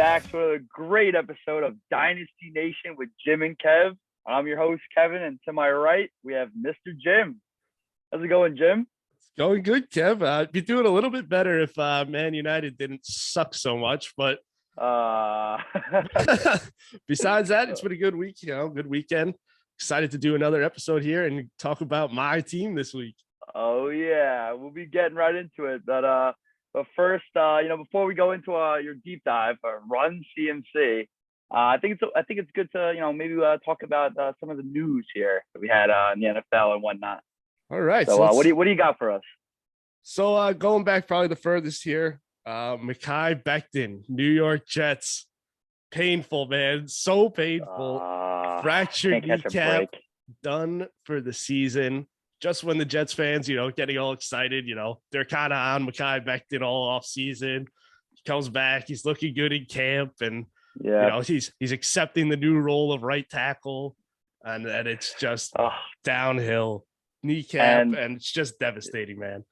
back to a great episode of Dynasty Nation with Jim and Kev. I'm your host, Kevin, and to my right, we have Mr. Jim. How's it going, Jim? It's going good, Kev. I'd be doing a little bit better if Man United didn't suck so much, but besides that, it's been a good week, good weekend. Excited to do another episode here and talk about my team this week. Oh, yeah, we'll be getting right into it. But first, before we go into your deep dive, Run CMC, I think it's good to maybe talk about some of the news here that we had in the NFL and whatnot. All right. So what do you got for us? So going back probably the furthest here, Mekhi Becton, New York Jets. Painful, man. So painful. Fractured kneecap, done for the season. Just when the Jets fans, getting all excited, they're kind of on Mekhi Becton all off season. He comes back, he's looking good in camp, and he's accepting the new role of right tackle, and then it's just downhill kneecap, and it's just devastating, man.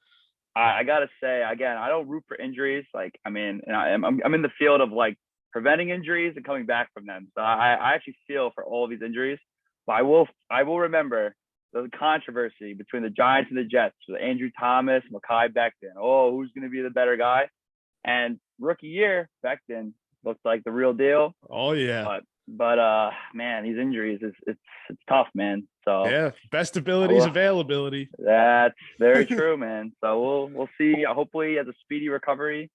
I gotta say, again, I don't root for injuries. Like, I mean, I'm in the field of like preventing injuries and coming back from them. So I actually feel for all of these injuries, but I will remember the controversy between the Giants and the Jets with Andrew Thomas, Mekhi Becton. Oh, who's going to be the better guy? And rookie year, Becton looked like the real deal. Oh yeah. But man, these injuries, it's tough, man. So yeah, best ability is availability. That's very true, man. So we'll see. Hopefully, he has a speedy recovery,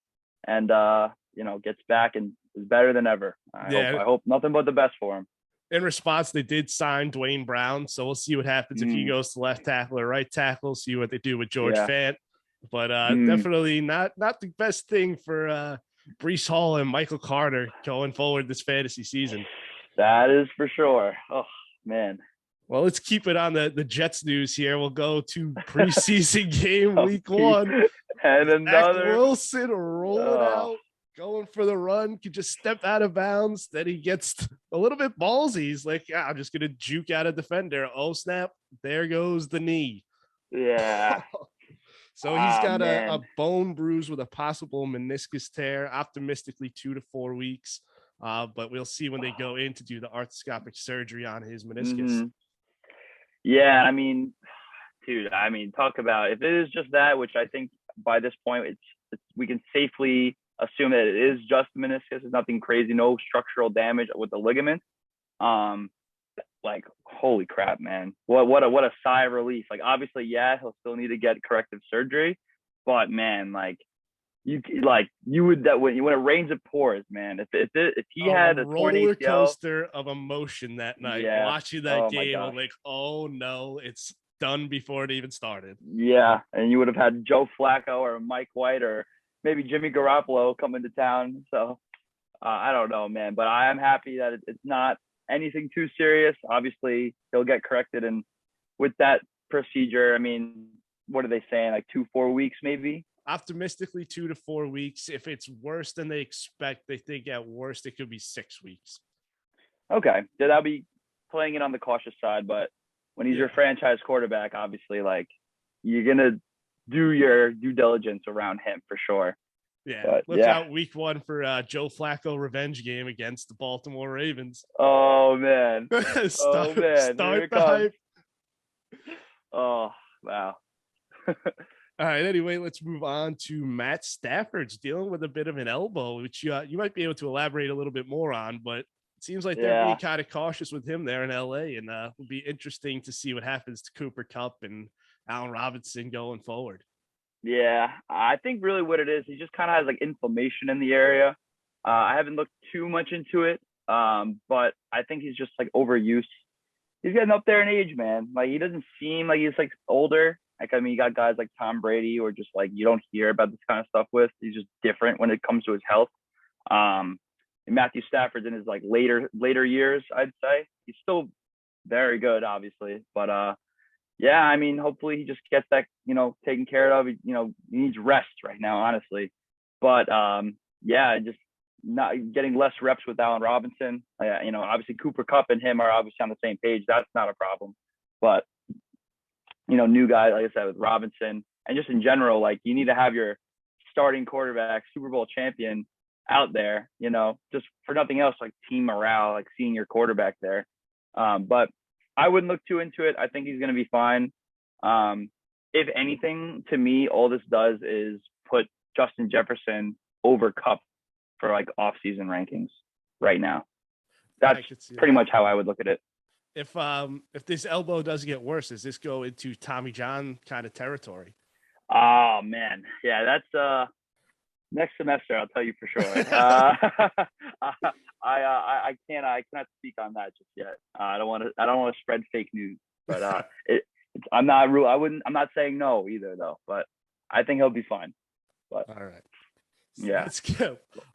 and gets back and is better than ever. I hope nothing but the best for him. In response, they did sign Dwayne Brown, so we'll see what happens if he goes to left tackle or right tackle. See what they do with George Fant, but definitely not the best thing for Breece Hall and Michael Carter going forward this fantasy season. That is for sure. Oh man. Well, let's keep it on the Jets news here. We'll go to preseason game week 1, and another Zach Wilson rolling out. Going for the run, could just step out of bounds. Then he gets a little bit ballsy. He's like, I'm just going to juke out a defender. Oh, snap. There goes the knee. Yeah. So he's got a bone bruise with a possible meniscus tear, optimistically 2 to 4 weeks. But we'll see when they go in to do the arthroscopic surgery on his meniscus. Mm-hmm. Yeah, I mean, dude, talk about if it is just that, which I think by this point, it's we can safely assume that it is just the meniscus. It's nothing crazy, no structural damage with the ligament. Like, holy crap, man. What a sigh of relief. Like, obviously, he'll still need to get corrective surgery, but man, you would that when it rains it pours, man. If he had a roller coaster of emotion that night, watching that game, I'm like, oh no, it's done before it even started. Yeah, and you would have had Joe Flacco or Mike White or maybe Jimmy Garoppolo come into town. So I don't know, man, but I am happy that it's not anything too serious. Obviously, he'll get corrected. And with that procedure, I mean, what are they saying? Like 2-4 weeks, maybe? Optimistically 2 to 4 weeks. If it's worse than they expect, they think at worst it could be 6 weeks. Okay. So that'll be playing it on the cautious side. But when he's your franchise quarterback, obviously, like, you're going to do your due diligence around him for sure. Yeah, look out week 1 for Joe Flacco revenge game against the Baltimore Ravens. Oh man. Start the hype. Oh wow. All right, anyway, let's move on to Matt Stafford's dealing with a bit of an elbow, which you might be able to elaborate a little bit more on, but it seems like they're being kind of cautious with him there in LA, and will be interesting to see what happens to Cooper Kupp and Allen Robinson going forward. Yeah, I think really what it is, he just kind of has like inflammation in the area. I haven't looked too much into it, but I think he's just like overuse. He's getting up there in age, man. Like, he doesn't seem like he's like older. Like, I mean, you got guys like Tom Brady or just like you don't hear about this kind of stuff with. He's just different when it comes to his health. And Matthew Stafford's in his like later years, I'd say. He's still very good, obviously, but yeah, I mean, hopefully he just gets that, taken care of. He needs rest right now, honestly. But just not getting less reps with Allen Robinson. Obviously Cooper Kupp and him are obviously on the same page. That's not a problem. But new guy, like I said, with Robinson, and just in general, like, you need to have your starting quarterback, Super Bowl champion, out there, just for nothing else, like team morale, like seeing your quarterback there. But I wouldn't look too into it. I think he's going to be fine. If anything, to me, all this does is put Justin Jefferson over Cup for like off-season rankings right now. That's pretty much how I would look at it. If this elbow does get worse, does this go into Tommy John kind of territory? Oh man, yeah, that's next semester. I'll tell you for sure. I cannot speak on that just yet. I don't want to spread fake news, but I'm not saying no either though. But I think he'll be fine. But all right. Yeah.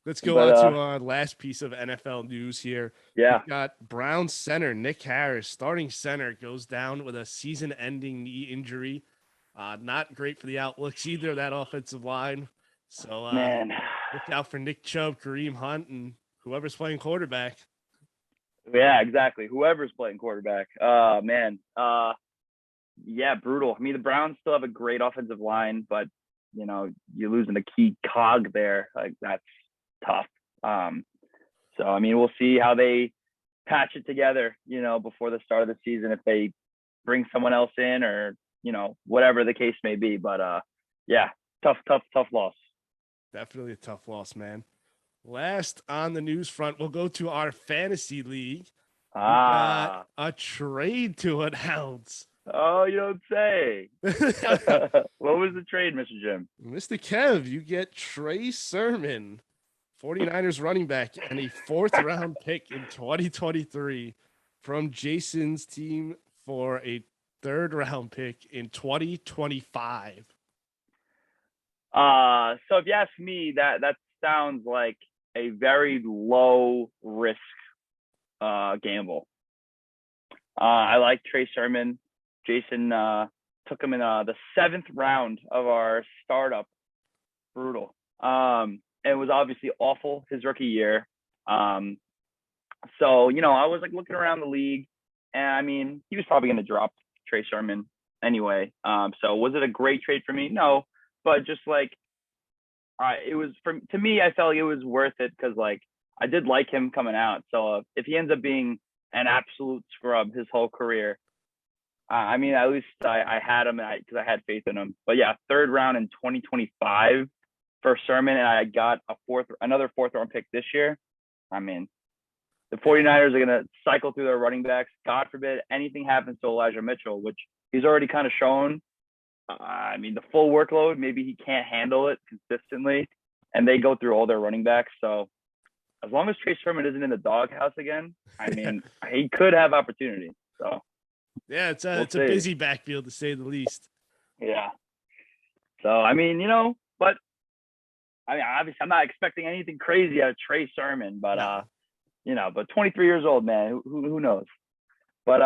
Let's go on to our last piece of NFL news here. Yeah. We've got Browns center Nick Harris, starting center, goes down with a season-ending knee injury. Not great for the outlooks either, that offensive line. So man, look out for Nick Chubb, Kareem Hunt, and whoever's playing quarterback. Yeah, exactly. Whoever's playing quarterback. Man. Yeah, brutal. I mean, the Browns still have a great offensive line, but you're losing a key cog there. Like that's tough. So I mean, we'll see how they patch it together, before the start of the season, if they bring someone else in or, whatever the case may be. But yeah, tough loss. Definitely a tough loss, man. Last on the news front, we'll go to our fantasy league. We got a trade to announce. Oh, you don't say. What was the trade, Mr. Jim? Mr. Kev, you get Trey Sermon, 49ers running back, and a 4th-round pick in 2023 from Jason's team for a 3rd-round pick in 2025. So if you ask me, that sounds like a very low risk gamble. I like Trey Sermon. Jason took him in the 7th round of our startup. Brutal. And it was obviously awful his rookie year. So, I was like looking around the league, and I mean, he was probably going to drop Trey Sermon anyway. So was it a great trade for me? No, but just like, it was to me, I felt like it was worth it because like I did like him coming out. So if he ends up being an absolute scrub his whole career, I mean, at least I had him because I had faith in him. But yeah, 3rd round in 2025 for Sermon, and I got another 4th-round pick this year. I mean, the 49ers are going to cycle through their running backs. God forbid anything happens to Elijah Mitchell, which he's already kind of shown. I mean, the full workload, maybe he can't handle it consistently, and they go through all their running backs. So as long as Trey Sermon isn't in the doghouse again, I mean, he could have opportunity. So. Yeah, it's a busy backfield to say the least. Yeah. So I mean, but I mean, obviously, I'm not expecting anything crazy out of Trey Sermon, but but 23 years old, man, who knows? But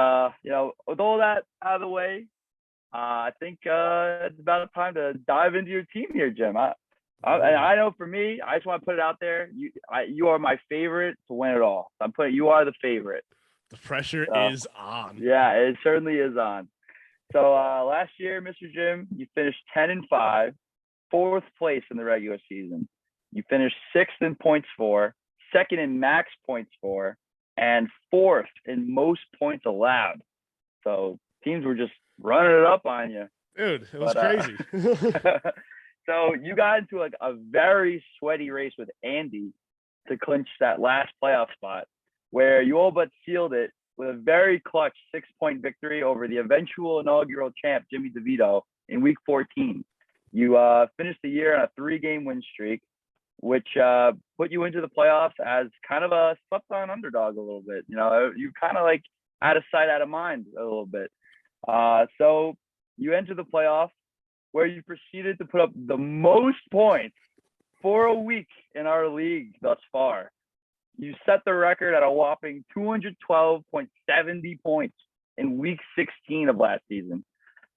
with all that out of the way, I think it's about time to dive into your team here, Jim. I know for me, I just want to put it out there. You are my favorite to win it all. You are the favorite. The pressure is on. Yeah, it certainly is on. So last year, Mr. Jim, you finished 10-5, 4th place in the regular season. You finished 6th in points for, 2nd in max points for, and 4th in most points allowed. So teams were just running it up on you. Dude, it was crazy. So you got into like a very sweaty race with Andy to clinch that last playoff spot, where you all but sealed it with a very clutch 6-point victory over the eventual inaugural champ, Jimmy DeVito, in week 14. You finished the year on a 3-game win streak, which put you into the playoffs as kind of a slept-on underdog a little bit. You kind of like out of sight, out of mind a little bit. So you enter the playoffs where you proceeded to put up the most points for a week in our league thus far. You set the record at a whopping 212.70 points in week 16 of last season.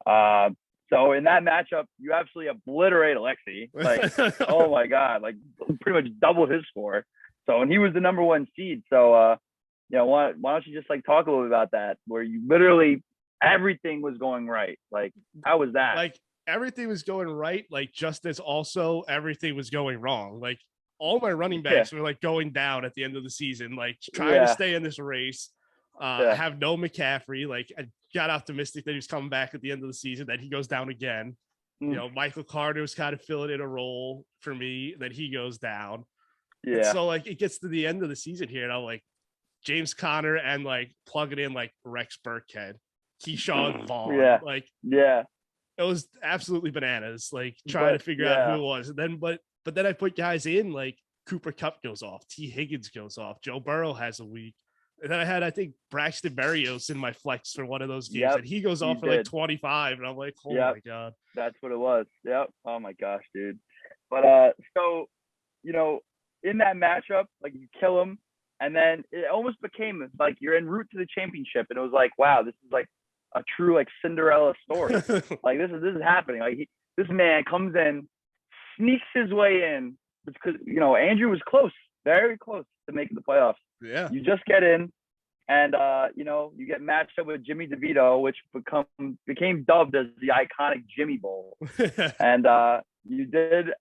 So in that matchup, you absolutely obliterate Alexi. Like, oh my God, like pretty much double his score. So, and he was the number 1 seed. So, why don't you just like talk a little bit about that, where you literally everything was going right? Like, how was that? Like everything was going right, like just as also everything was going wrong. Like all my running backs were like going down at the end of the season, like trying to stay in this race. I have no McCaffrey. Like I got optimistic that he was coming back at the end of the season, then he goes down again. You know, Michael Carter was kind of filling in a role for me, then he goes down. Yeah. And so like it gets to the end of the season here, and I'm like, James Conner and like plug it in like Rex Burkhead, Keyshawn Vaughn. It was absolutely bananas. Like trying to figure out who it was. And then but then I put guys in like Cooper Kupp goes off, T. Higgins goes off, Joe Burrow has a week. And then I had, I think, Braxton Berrios in my flex for one of those games, and he goes off for like 25, and I'm like, oh my god, that's what it was. Yep. Oh my gosh, dude. But so you know, in that matchup, like you kill him, and then it almost became like you're en route to the championship, and it was like, wow, this is like a true like Cinderella story. Like this is happening. Like this man comes in, sneaks his way in because Andrew was close, very close to making the playoffs. Yeah, you just get in, and you get matched up with Jimmy DeVito, which became dubbed as the iconic Jimmy Bowl. And you did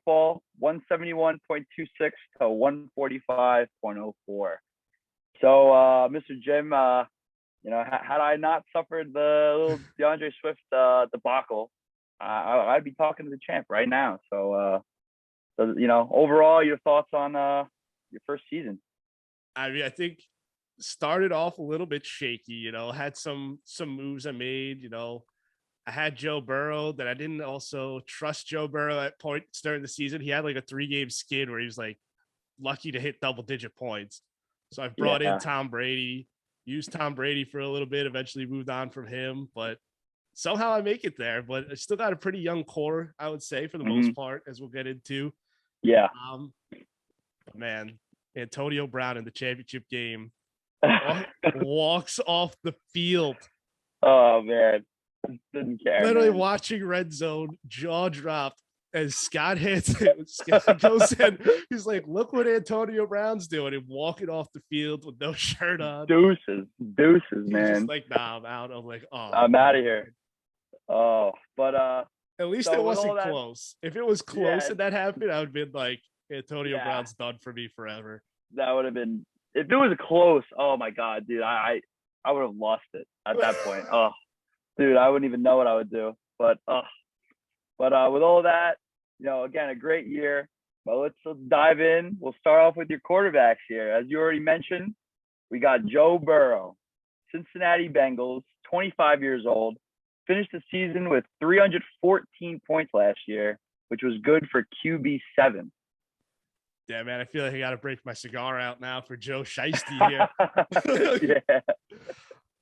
fall 171.26 to 145.04. So, Mr. Jim, had I not suffered the little DeAndre Swift debacle, I'd be talking to the champ right now. So, overall, your thoughts on your first season? I mean, I think started off a little bit shaky, had some moves I made, I had Joe Burrow that I didn't also trust Joe Burrow at points during the season. He had like a 3-game skid where he was like lucky to hit double-digit points. So I brought in Tom Brady, used Tom Brady for a little bit, eventually moved on from him, but somehow I make it there. But I still got a pretty young core, I would say, for the most part, as we'll get into. Yeah. Man, Antonio Brown in the championship game walks off the field. Oh man, didn't care. Literally watching red zone, jaw dropped as Scott goes in. He's like, "Look what Antonio Brown's doing!" And walking off the field with no shirt on. Deuces, He's man. Just like, nah, I'm out. I'm like, oh, I'm out of here. Oh, but at least it wasn't close. If it was close and that happened, I would have been like, Antonio Brown's done for me forever. That would have been, if it was close. Oh my god, dude, I would have lost it at that point. Oh, dude, I wouldn't even know what I would do. But with all that, again, a great year. But let's dive in. We'll start off with your quarterbacks here. As you already mentioned, we got Joe Burrow, Cincinnati Bengals, 25 years old, finished the season with 314 points last year, which was good for QB7. Yeah, man, I feel like I got to break my cigar out now for Joe Shiesty here.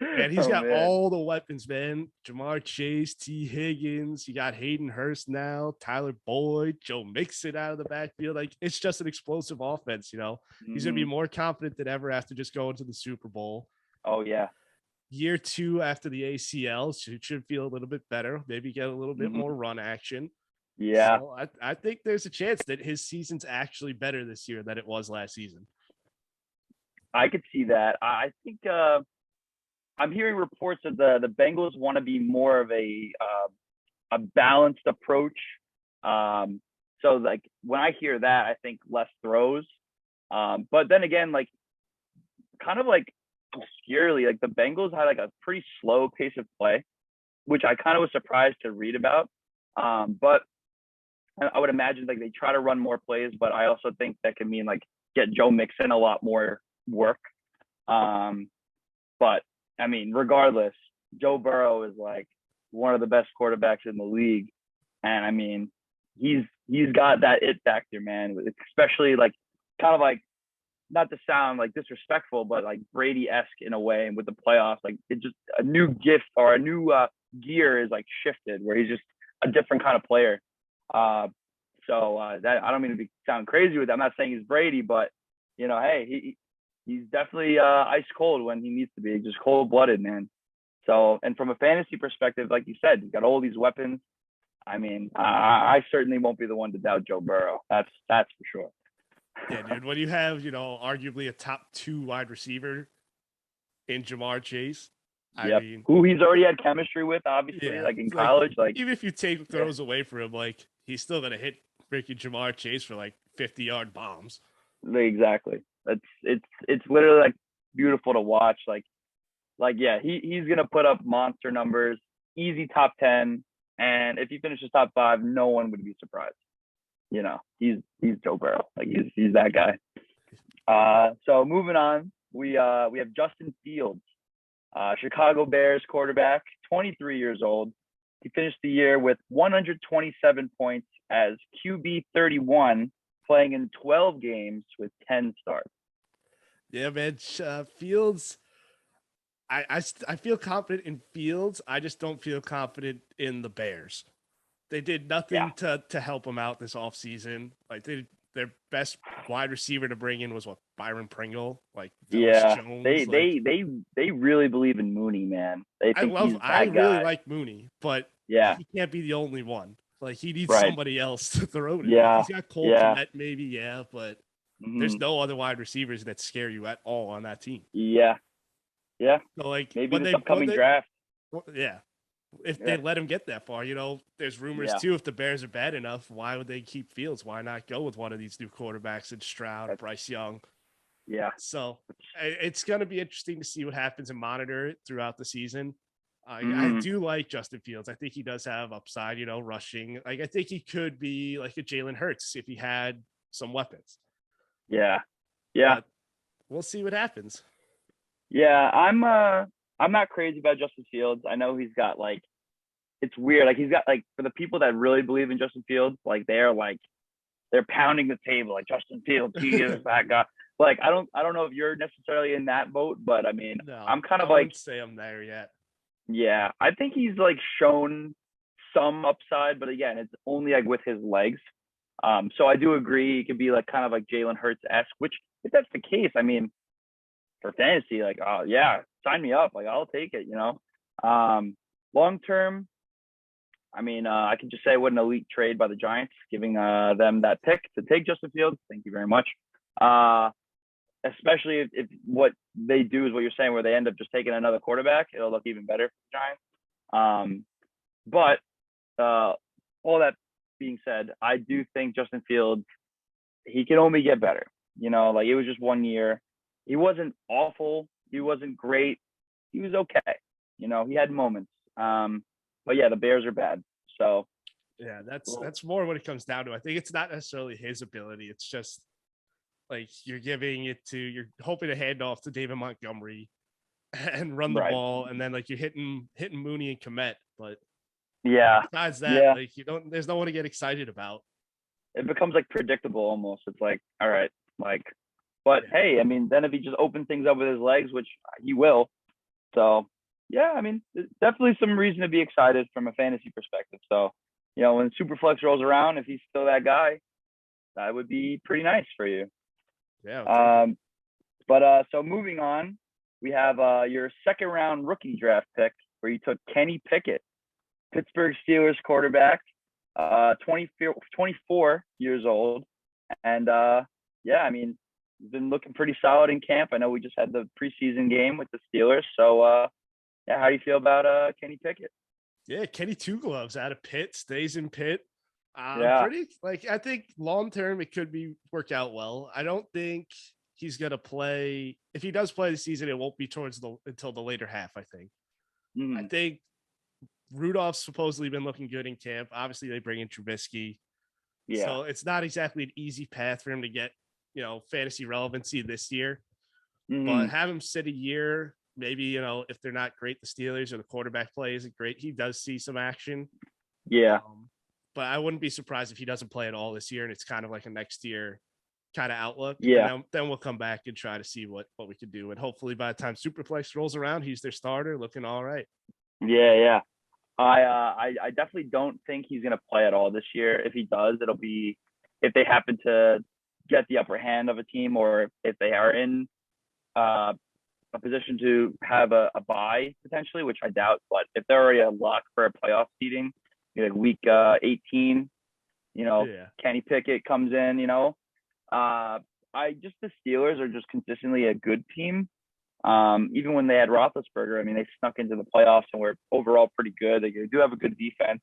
And he's got all the weapons, man. Jamar Chase, T. Higgins. You got Hayden Hurst now, Tyler Boyd, Joe Mixon out of the backfield. Like, it's just an explosive offense, He's going to be more confident than ever after just going to the Super Bowl. Oh, yeah. Year 2 after the ACL, so it should feel a little bit better. Maybe get a little bit more run action. Yeah. So I think there's a chance that his season's actually better this year than it was last season. I could see that. I think I'm hearing reports that the Bengals want to be more of a balanced approach. So like when I hear that, I think less throws. But then again, like kind of like obscurely, like the Bengals had like a pretty slow pace of play, which I kind of was surprised to read about. But I would imagine like they try to run more plays, but I also think that could mean like get Joe Mixon a lot more work. But I mean, regardless, Joe Burrow is like one of the best quarterbacks in the league. And I mean, he's got that it factor, man, especially like kind of like, not to sound like disrespectful, but like Brady-esque in a way. And with the playoffs, like it's just a new gift or a new gear is like shifted where he's just a different kind of player. So that I don't mean to sound crazy with that. I'm not saying he's Brady, but hey, he's definitely ice cold when he needs to be, just cold blooded, man. So, and from a fantasy perspective, like you said, he's got all these weapons. I mean, I certainly won't be the one to doubt Joe Burrow. That's for sure. Yeah, dude. When you have, arguably a top 2 wide receiver in Jamar Chase, I mean, who he's already had chemistry with, obviously, like in college. Like even if you take throws away from him, like he's still gonna hit freaking Jamar Chase for like 50-yard bombs. Exactly. It's literally like beautiful to watch. Like yeah, he's gonna put up monster numbers, easy top 10, and if he finishes top 5, no one would be surprised. He's Joe Burrow. Like he's that guy. So moving on, we have Justin Fields, Chicago Bears quarterback, 23 years old. He finished the year with 127 points as QB 31, playing in 12 games with 10 starts. Yeah, man. Fields. I feel confident in Fields. I just don't feel confident in the Bears. They did nothing to help him out this offseason. Like their best wide receiver to bring in was Byron Pringle, like Velus Jones. They really believe in Mooney, man. I really like Mooney, but yeah, he can't be the only one. Like he needs right. somebody else to throw to. Yeah, He's got Cole Kmet, maybe, but there's Mm-hmm. no other wide receivers that scare you at all on that team. Yeah. So like maybe this upcoming draft. Yeah. If they let him get that far, there's rumors too. If the Bears are bad enough, why would they keep Fields? Why not go with one of these new quarterbacks in Stroud or Bryce Young? Yeah. So it's going to be interesting to see what happens and monitor it throughout the season. I do like Justin Fields. I think he does have upside, rushing. Like I think he could be like a Jalen Hurts if he had some weapons. Yeah. But we'll see what happens. Yeah, I'm not crazy about Justin Fields. I know he's got it's weird. Like he's got for the people that really believe in Justin Fields, they're pounding the table like Justin Fields, he is that guy. Like I don't know if you're necessarily in that boat, but I mean, no, I'm kind of I wouldn't say I'm there yet. Yeah, I think he's shown some upside, but again, it's only with his legs. So I do agree he could be kind of like Jalen Hurts-esque, which if that's the case, I mean, for fantasy, sign me up. I'll take it, long term, I mean, I can just say what an elite trade by the Giants, giving them that pick to take Justin Fields. Thank you very much. Especially if what they do is what you're saying, where they end up just taking another quarterback, it'll look even better for the Giants. But all that being said, I do think Justin Fields, he can only get better. It was just 1 year. He wasn't awful. He wasn't great. He was okay. He had moments. But yeah, the Bears are bad. So yeah, that's more what it comes down to. I think it's not necessarily his ability. It's just you're hoping to hand off to David Montgomery and run the ball, and then you're hitting Mooney and Kmet. But besides that, there's no one to get excited about. It becomes predictable almost. It's all right, but hey, I mean, then if he just opens things up with his legs, which he will, so yeah, I mean, there's definitely some reason to be excited from a fantasy perspective. So, when Superflex rolls around, if he's still that guy, that would be pretty nice for you. Yeah. So moving on, we have your second round rookie draft pick where you took Kenny Pickett, Pittsburgh Steelers quarterback, 24 years old. And I mean, he's been looking pretty solid in camp. I know we just had the preseason game with the Steelers. So how do you feel about Kenny Pickett? Yeah, Kenny Two Gloves out of Pitt, stays in Pitt. Pretty I think long term it could work out well. I don't think he's gonna play. If he does play the season, it won't be until the later half. I think. I think Rudolph's supposedly been looking good in camp. Obviously, they bring in Trubisky, so it's not exactly an easy path for him to get fantasy relevancy this year. But have him sit a year. Maybe if they're not great, the Steelers or the quarterback play isn't great, he does see some action. Yeah. But I wouldn't be surprised if he doesn't play at all this year, and it's kind of like a next year kind of outlook. Yeah. And then we'll come back and try to see what we could do. And hopefully by the time Superflex rolls around, he's their starter, looking all right. Yeah. I definitely don't think he's gonna play at all this year. If he does, it'll be if they happen to get the upper hand of a team, or if they are in a position to have a bye potentially, which I doubt. But if they're already a lock for a playoff seeding, week 18, Kenny Pickett comes in, the Steelers are just consistently a good team. Even when they had Roethlisberger, I mean, they snuck into the playoffs and were overall pretty good. They do have a good defense.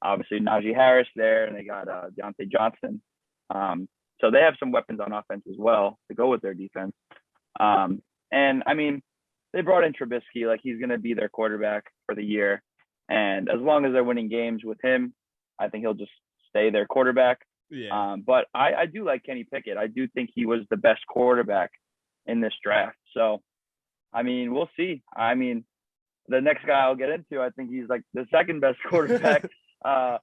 Obviously, Najee Harris there, and they got Deontay Johnson. So they have some weapons on offense as well to go with their defense. And I mean, they brought in Trubisky, like he's going to be their quarterback for the year. And as long as they're winning games with him, I think he'll just stay their quarterback. Yeah. But I do like Kenny Pickett. I do think he was the best quarterback in this draft. So, I mean, we'll see. I mean, the next guy I'll get into, I think he's like the second best quarterback. I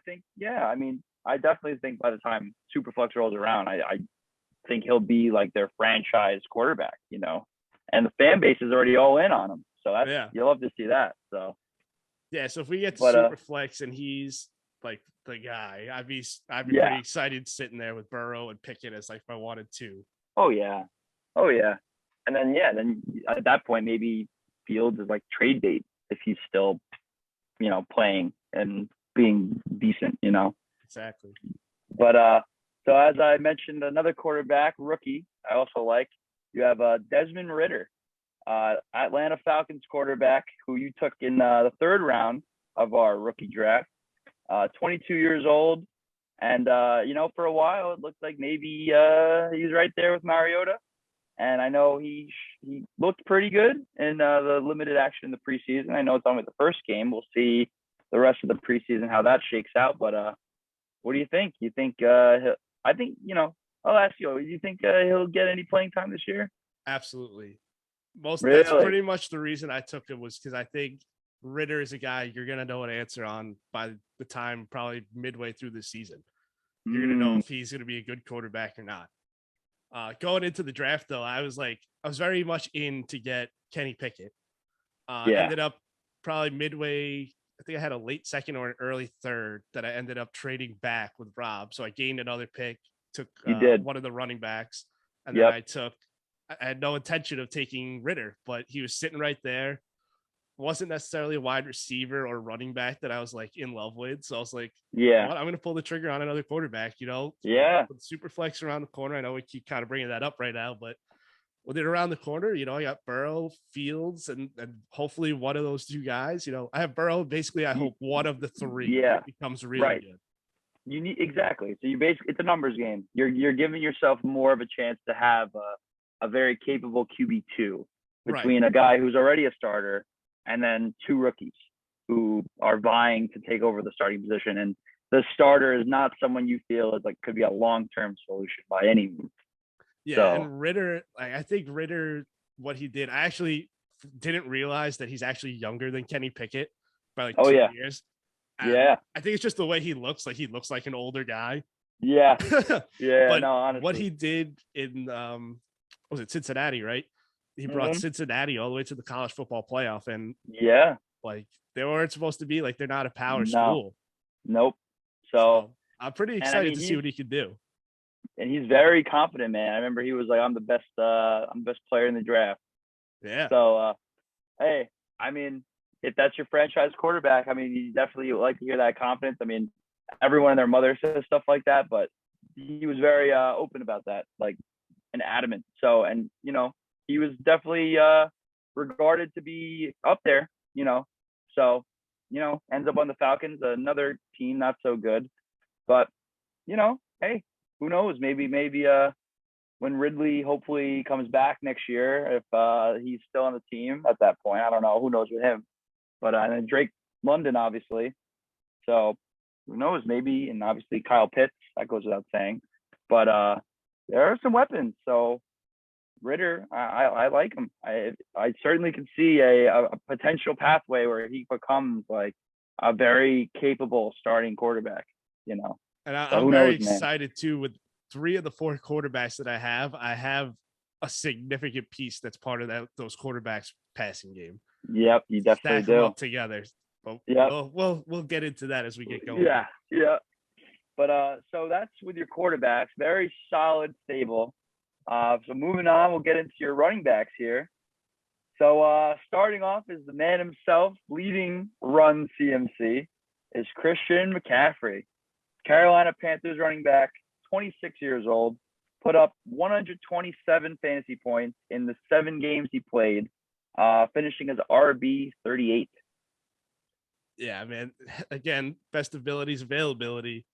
think, yeah, I mean, I definitely think by the time Superflex rolls around, I think he'll be like their franchise quarterback, and the fan base is already all in on him. So you'll love to see that. So yeah, so if we get to Superflex and he's like the guy, I'd be pretty excited sitting there with Burrow and Pickett as like if I wanted to. Oh yeah. And then at that point maybe Fields is like trade bait if he's still, playing and being decent, Exactly. But so as I mentioned, another quarterback rookie I also like. You have Desmond Ridder, Atlanta Falcons quarterback, who you took in the third round of our rookie draft. 22 years old, and for a while it looked like maybe he's right there with Mariota. And I know he looked pretty good in the limited action in the preseason. I know it's only the first game. We'll see the rest of the preseason how that shakes out. But what do you think? You think I think I'll ask you. Do you think he'll get any playing time this year? Absolutely. That's pretty much the reason I took him, was because I think Ridder is a guy you're gonna know an answer on by the time probably midway through the season. You're gonna know if he's gonna be a good quarterback or not. Going into the draft though, I was very much in to get Kenny Pickett. Ended up probably midway. I think I had a late second or an early third that I ended up trading back with Rob. So I gained another pick, took one of the running backs, and then I had no intention of taking Ridder, but he was sitting right there. Wasn't necessarily a wide receiver or running back that I was like in love with. So I was like, I'm going to pull the trigger on another quarterback, With super flex around the corner. I know we keep kind of bringing that up right now, but with it around the corner, I got Burrow, Fields, and hopefully one of those two guys, I have Burrow. Basically, I hope one of the three becomes really good. You need exactly. So it's a numbers game. You're giving yourself more of a chance to have a very capable QB2 between a guy who's already a starter and then two rookies who are vying to take over the starting position. And the starter is not someone you feel is like could be a long-term solution by any means. Yeah, and Ridder, I think Ridder, what he did, I actually didn't realize that he's actually younger than Kenny Pickett by like 2 years. And I think it's just the way he looks like an older guy. Yeah. But honestly, what he did in was it Cincinnati, right? He brought Cincinnati all the way to the college football playoff, and like they weren't supposed to be, like they're not a power school. Nope. So I'm pretty excited to see what he could do. And he's very confident, man. I remember he was like, I'm the best player in the draft. Yeah. So hey, I mean, if that's your franchise quarterback, I mean, you definitely like to hear that confidence. I mean, everyone and their mother says stuff like that, but he was very open about that, like, and adamant. So, and he was definitely regarded to be up there, So, ends up on the Falcons, another team not so good. But, hey, who knows? Maybe when Ridley hopefully comes back next year, if he's still on the team at that point, I don't know. Who knows with him? But and then Drake London, obviously. So who knows? Maybe, and obviously Kyle Pitts, that goes without saying. But there are some weapons. So Ridder, I like him. I certainly can see a potential pathway where he becomes like a very capable starting quarterback, And I'm very excited too. With 3 of the 4 quarterbacks that I have a significant piece that's part of those quarterbacks passing game. Yep, you definitely do. Them up together. But we'll get into that as we get going. Yeah. But so that's with your quarterbacks, very solid, stable. So moving on, we'll get into your running backs here. So starting off is the man himself, leading Run CMC, is Christian McCaffrey. Carolina Panthers running back, 26 years old, put up 127 fantasy points in the 7 games he played, finishing as RB 38. Yeah, man. Again, best abilities, availability.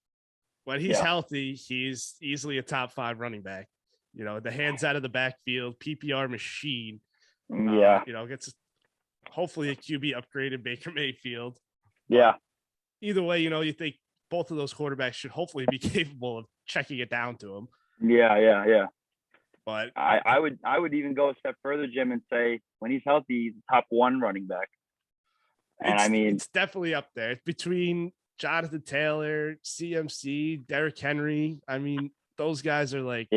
when he's healthy, he's easily a top 5 running back. You know, the hands out of the backfield, PPR machine. Yeah. You know, gets hopefully a QB upgraded Baker Mayfield. Yeah. Either way, you know, you think both of those quarterbacks should hopefully be capable of checking it down to him. Yeah. But I would even go a step further, Jim, and say when he's healthy, he's top 1 running back. And I mean, it's definitely up there. It's between Jonathan Taylor, CMC, Derrick Henry. I mean, those guys are like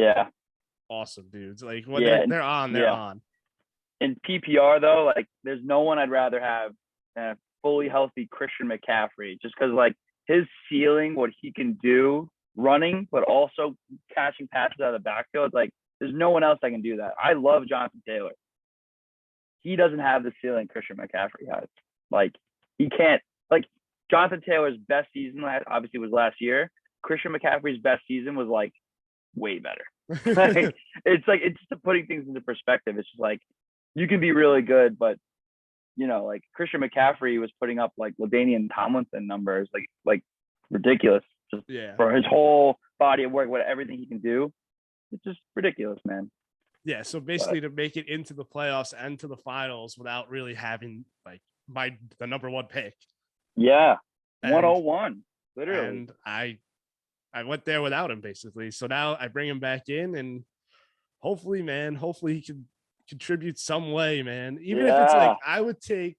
awesome dudes. Like when they're on. In PPR though, like there's no one I'd rather have than a fully healthy Christian McCaffrey, just because like his ceiling, what he can do running, but also catching passes out of the backfield, like there's no one else that can do that. I love Jonathan Taylor. He doesn't have the ceiling Christian McCaffrey has. Like he can't. Like Jonathan Taylor's best season obviously was last year. Christian McCaffrey's best season was like way better. Like, it's just putting things into perspective. It's just like you can be really good, but you know, like Christian McCaffrey was putting up like LaDainian Tomlinson numbers, like ridiculous, just for his whole body of work, everything he can do. It's just ridiculous, man. Yeah, so basically to make it into the playoffs and to the finals without really having like the number 1 pick. Yeah, 101, literally. And I went there without him basically. So now I bring him back in, and hopefully he can contribute some way, man. Even if it's like I would take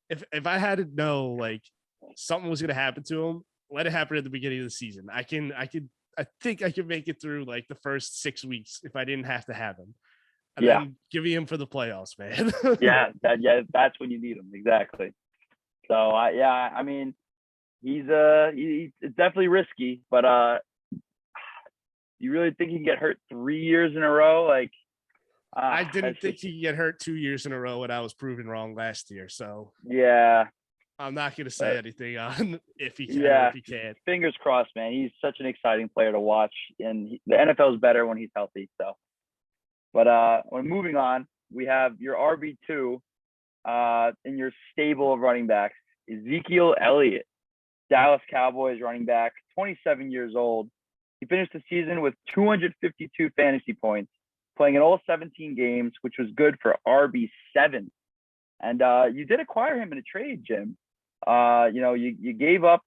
if I had to know like something was gonna happen to him, let it happen at the beginning of the season. I think I could make it through like the first 6 weeks if I didn't have to have him. And then giving him for the playoffs, man. That's when you need him. Exactly. So I mean, he's it's definitely risky, but you really think he can get hurt 3 years in a row? Like I didn't think he could get hurt 2 years in a row, and I was proven wrong last year. So I'm not going to say anything on if he can or if he can't. Fingers crossed, man. He's such an exciting player to watch, and the NFL is better when he's healthy. So, but when moving on, we have your RB2 in your stable of running backs, Ezekiel Elliot, Dallas Cowboys running back, 27 years old. He finished the season with 252 fantasy points, playing in all 17 games, which was good for RB7. And you did acquire him in a trade, Jim. You know, you gave up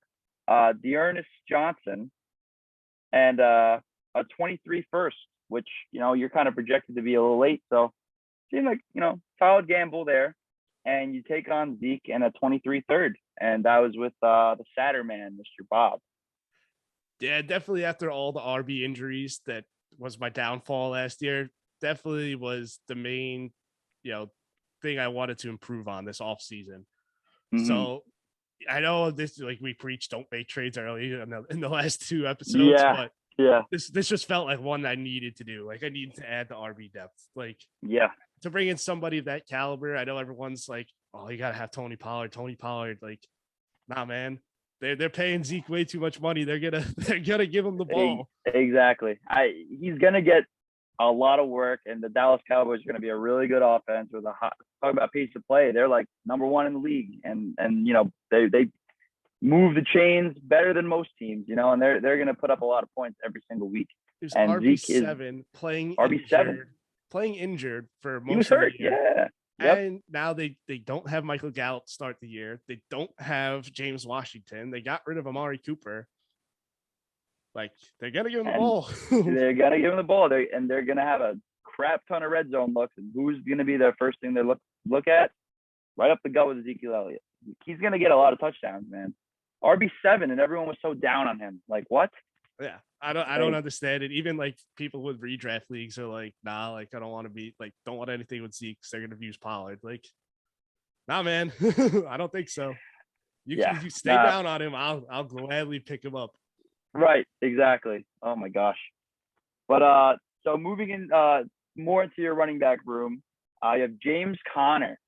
Dearness Johnson and a 23 first, which, you know, you're kind of projected to be a little late. So seemed like, you know, solid gamble there. And you take on Zeke and a 23 third. And that was with the sadder man, Mr. Bob. Yeah, definitely after all the RB injuries, that was my downfall last year. Definitely was the main, you know, thing I wanted to improve on this offseason. Mm-hmm. So I know this, like we preach, don't make trades early in the last 2 episodes, but this just felt like one I needed to do. Like I needed to add the RB depth. Like to bring in somebody of that caliber. I know everyone's like, oh, you gotta have Tony Pollard. Like, nah, man. They're paying Zeke way too much money. They're gonna give him the ball. Exactly. He's gonna get a lot of work, and the Dallas Cowboys are gonna be a really good offense with a hot. Talk about pace of play. They're like number 1 in the league, and you know they move the chains better than most teams. You know, and they're gonna put up a lot of points every single week. There's and RB7 playing injured for most of the year. And now they don't have Michael Gallup to start the year. They don't have James Washington. They got rid of Amari Cooper. Like, they're going to give him the ball. They're going to give him the ball. They're going to have a crap ton of red zone looks. And who's going to be their first thing they look at? Right up the gut with Ezekiel Elliott. He's going to get a lot of touchdowns, man. RB7, and everyone was so down on him. Like, what? Yeah, I don't understand it. Even like people with redraft leagues are like, nah, like I don't want to be like, don't want anything with Zeke because they're gonna use Pollard. Like, nah, man, I don't think so. You stay down on him. I'll gladly pick him up. Right, exactly. Oh my gosh. But so moving in more into your running back room, you have James Conner,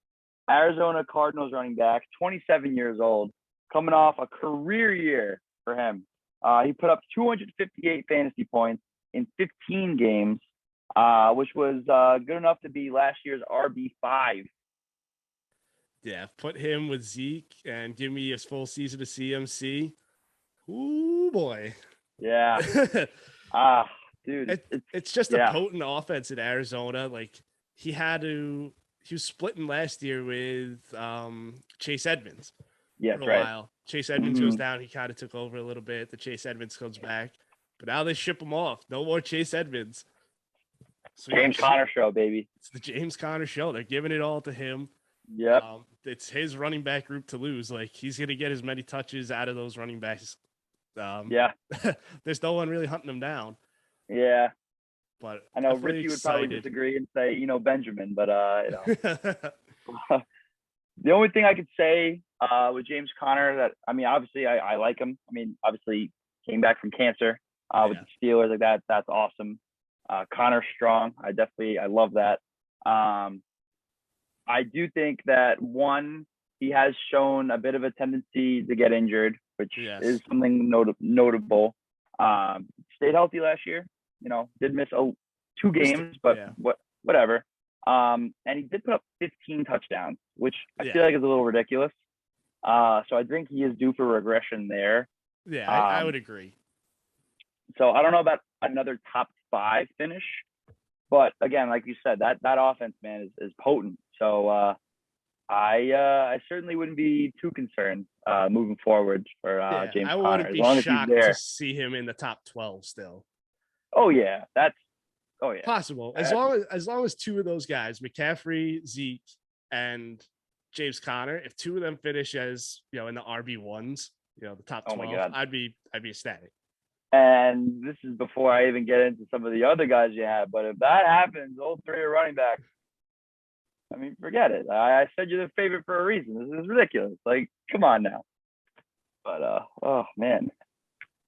Arizona Cardinals running back, 27 years old, coming off a career year for him. He put up 258 fantasy points in 15 games, which was good enough to be last year's RB5. Yeah, put him with Zeke and give me his full season of CMC. Ooh, boy. Yeah. Ah, dude. It's just a yeah. potent offense in Arizona. Like he was splitting last year with Chase Edmonds Yes, for a right. while. Chase Edmonds goes down. He kind of took over a little bit. The Chase Edmonds comes back. But now they ship him off. No more Chase Edmonds. So James Conner show, baby. It's the James Conner show. They're giving it all to him. Yep. It's his running back group to lose. Like he's going to get as many touches out of those running backs. Yeah. There's no one really hunting him down. Yeah. But I know Richie would probably disagree and say, Benjamin, but the only thing I could say with James Conner that, obviously I like him. Obviously came back from cancer with the Steelers, like that. That's awesome. Connor's strong. I love that. I do think that he has shown a bit of a tendency to get injured, which is something notable. Stayed healthy last year, did miss 2 games, but whatever. And he did put up 15 touchdowns, which I feel like is a little ridiculous. So I think he is due for regression there. Yeah, I would agree. So I don't know about another top 5 finish, but again, like you said, that offense, man, is potent. So I certainly wouldn't be too concerned moving forward for James Conner. I wouldn't be shocked to see him in the top 12 still. Oh yeah, possible. As long as 2 of those guys, McCaffrey, Zeke, and James Conner, if 2 of them finish as in the RB1s, the top 12, I'd be ecstatic. And this is before I even get into some of the other guys you have. But if that happens, all 3 are running backs. Forget it. I said you're the favorite for a reason. This is ridiculous. Like, come on now. But oh man.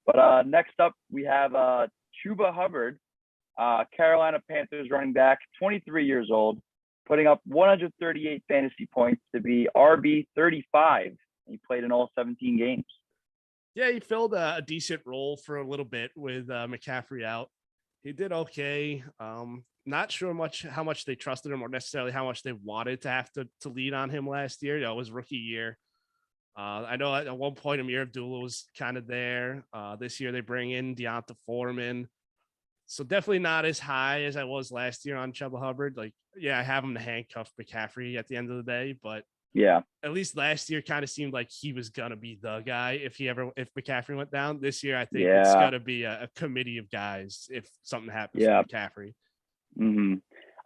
But next up we have Chuba Hubbard, Carolina Panthers running back, 23 years old, putting up 138 fantasy points to be RB35. He played in all 17 games. Yeah, he filled a decent role for a little bit with McCaffrey out. He did okay. Not sure how much they trusted him or necessarily how much they wanted to have to lean on him last year. It was rookie year. I know at one point Amir Abdullah was kind of there. This year they bring in Deonta Foreman. So definitely not as high as I was last year on Chuba Hubbard. I have him to handcuff McCaffrey at the end of the day, but at least last year kind of seemed like he was gonna be the guy if McCaffrey went down. This year I think it's gonna be a committee of guys if something happens to McCaffrey. Mm-hmm.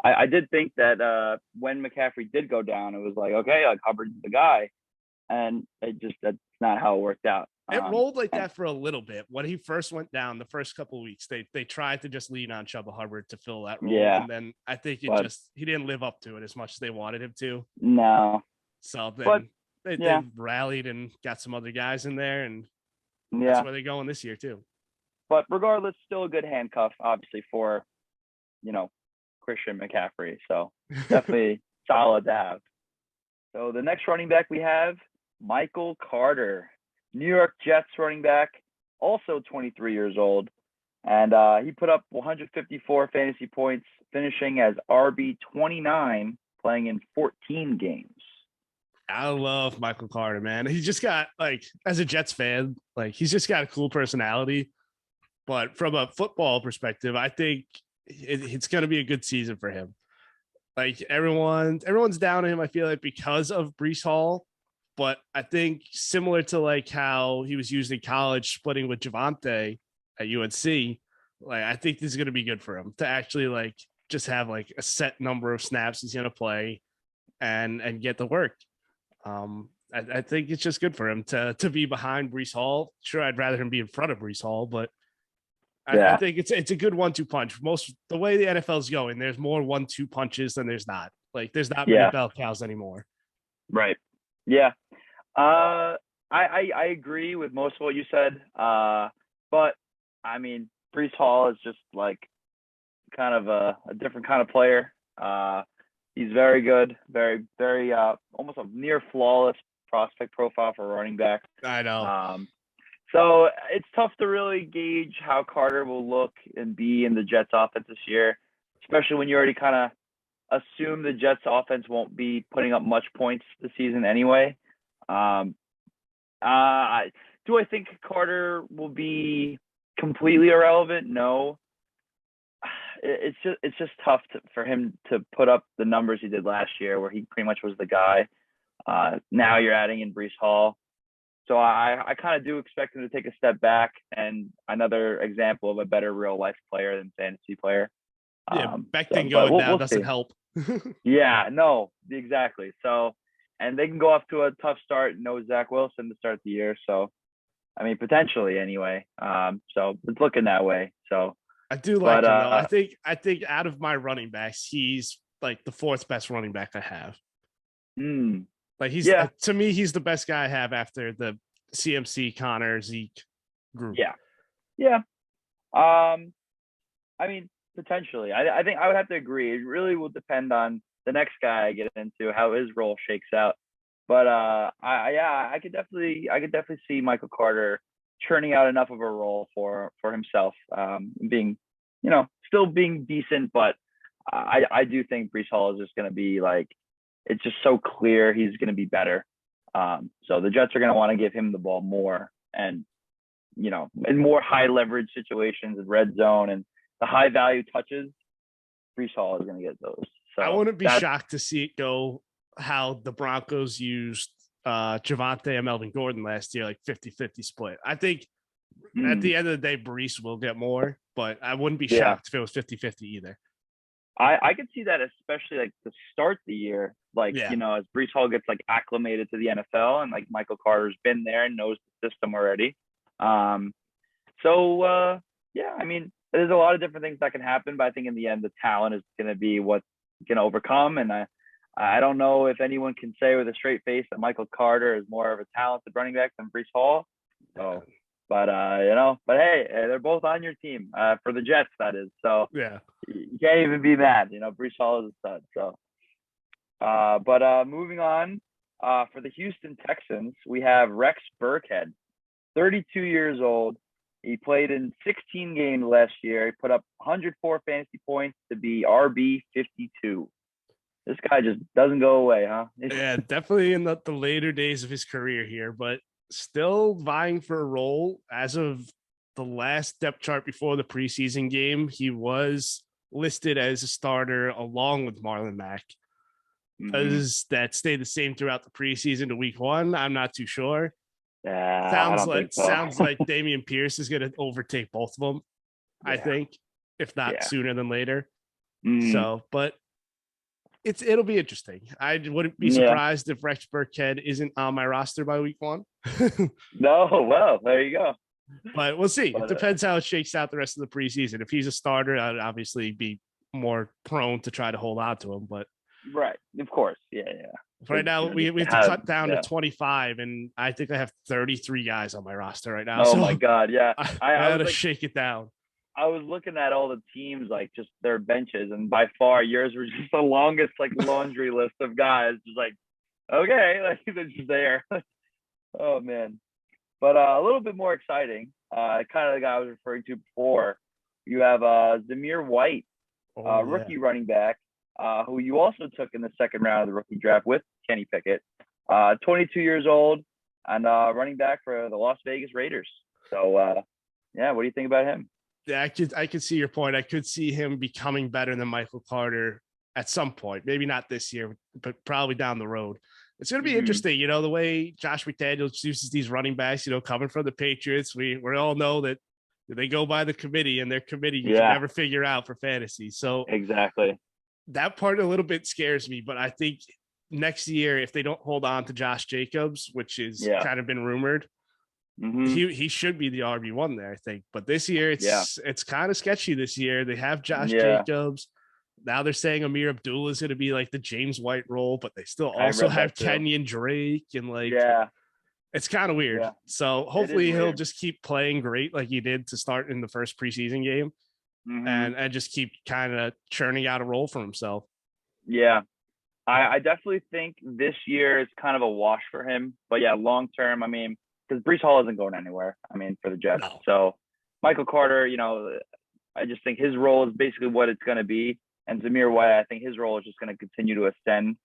I did think that when McCaffrey did go down, it was like, okay, like Hubbard's the guy, and that's not how it worked out. It rolled like that for a little bit. When he first went down the first couple of weeks, they tried to just lean on Chuba Hubbard to fill that role. And then I think he didn't live up to it as much as they wanted him to. No. So then they rallied and got some other guys in there, and that's where they're going this year too. But regardless, still a good handcuff, obviously, for, Christian McCaffrey. So definitely solid to have. So the next running back we have, Michael Carter, New York Jets running back, also 23 years old. And he put up 154 fantasy points, finishing as RB29, playing in 14 games. I love Michael Carter, man. He just got, as a Jets fan, he's just got a cool personality. But from a football perspective, I think it's going to be a good season for him. Everyone's down on him, I feel like, because of Breece Hall. But I think similar to how he was used in college, splitting with Javonte at UNC, I think this is going to be good for him to actually just have a set number of snaps he's going to play and get the work. I think it's just good for him to be behind Breece Hall. Sure, I'd rather him be in front of Breece Hall, but I think it's a good 1-2 punch. The way the NFL is going, there's more 1-2 punches than there's not. There's not many bell cows anymore. Right. Yeah. I agree with most of what you said. But Breece Hall is just kind of a different kind of player. He's very good, very, very almost a near flawless prospect profile for a running back. I know. So it's tough to really gauge how Carter will look and be in the Jets offense this year, especially when you already kind of assume the Jets offense won't be putting up much points this season anyway. Do I think Carter will be completely irrelevant? No. It's just tough for him to put up the numbers he did last year, where he pretty much was the guy. Now you're adding in Brees Hall, so I kind of do expect him to take a step back, and another example of a better real life player than fantasy player. Yeah, Becton going down doesn't help. Yeah, no, exactly. So, and they can go off to a tough start. No Zach Wilson to start the year, so I mean potentially anyway. So it's looking that way. So I do like him though. I think out of my running backs, he's like the fourth best running back I have. Like to me, he's the best guy I have after the CMC, Connor, Zeke group. Yeah. I mean, potentially. I think I would have to agree. It really will depend on the next guy I get into, how his role shakes out. But I could definitely see Michael Carter churning out enough of a role for himself, being, still being decent. But I do think Brees Hall is just going to be like, it's just so clear he's going to be better. So the Jets are going to want to give him the ball more, and in more high leverage situations in red zone and the high value touches, Brees Hall is going to get those. So I wouldn't be shocked to see it go how the Broncos used Javonte and Melvin Gordon last year, like 50-50 split. I think at the end of the day, Brees will get more, but I wouldn't be shocked if it was 50-50 either. I could see that, especially like to start the year, like, as Brees Hall gets like acclimated to the NFL, and like Michael Carter's been there and knows the system already. I mean, there's a lot of different things that can happen, but I think in the end, the talent is going to be what's going to overcome. And I don't know if anyone can say with a straight face that Michael Carter is more of a talented running back than Brees Hall. So, but hey, they're both on your team for the Jets, that is. So yeah, you can't even be mad. Brees Hall is a stud. So, moving on, for the Houston Texans, we have Rex Burkhead, 32 years old. He played in 16 games last year. He put up 104 fantasy points to be RB 52. This guy just doesn't go away, huh? Yeah, definitely in the later days of his career here, but still vying for a role. As of the last depth chart before the preseason game, he was listed as a starter along with Marlon Mack. Does that stay the same throughout the preseason to week one? I'm not too sure. Sounds like Dameon Pierce is going to overtake both of them. I think, if not sooner than later. So, but it'll be interesting. I wouldn't be surprised if Rex Burkhead isn't on my roster by week one. No, well, there you go. But we'll see. It depends how it shakes out the rest of the preseason. If he's a starter, I'd obviously be more prone to try to hold on to him. But right, of course, yeah. Right now, we have to cut down to 25, and I think I have 33 guys on my roster right now. Oh, my God, yeah. I had to shake it down. I was looking at all the teams, like just their benches, and by far yours were just the longest, like, laundry list of guys. Just like, okay, like they're just there. Oh, man. But a little bit more exciting, kind of the guy I was referring to before. You have Zamir White, rookie running back, who you also took in the second round of the rookie draft with Kenny Pickett, 22 years old, and running back for the Las Vegas Raiders. So, what do you think about him? Yeah, I could see your point. I could see him becoming better than Michael Carter at some point. Maybe not this year, but probably down the road. It's going to be interesting, the way Josh McDaniels uses these running backs, coming from the Patriots. We all know that they go by the committee, and their committee you can never figure out for fantasy. So exactly. That part a little bit scares me, but I think next year, if they don't hold on to Josh Jacobs, which is kind of been rumored, he should be the RB1 there, I think. But this year, it's kind of sketchy this year. They have Josh Jacobs. Now they're saying Amir Abdullah is going to be like the James White role, but they still also have Kenyon Drake, and it's kind of weird. So hopefully he'll just keep playing great like he did to start in the first preseason game. And just keep kind of churning out a role for himself. Yeah, I definitely think this year is kind of a wash for him. But long term, I mean, because Brees Hall isn't going anywhere, I mean, for the Jets. No. So Michael Carter, I just think his role is basically what it's going to be. And Zamir White, I think his role is just going to continue to ascend.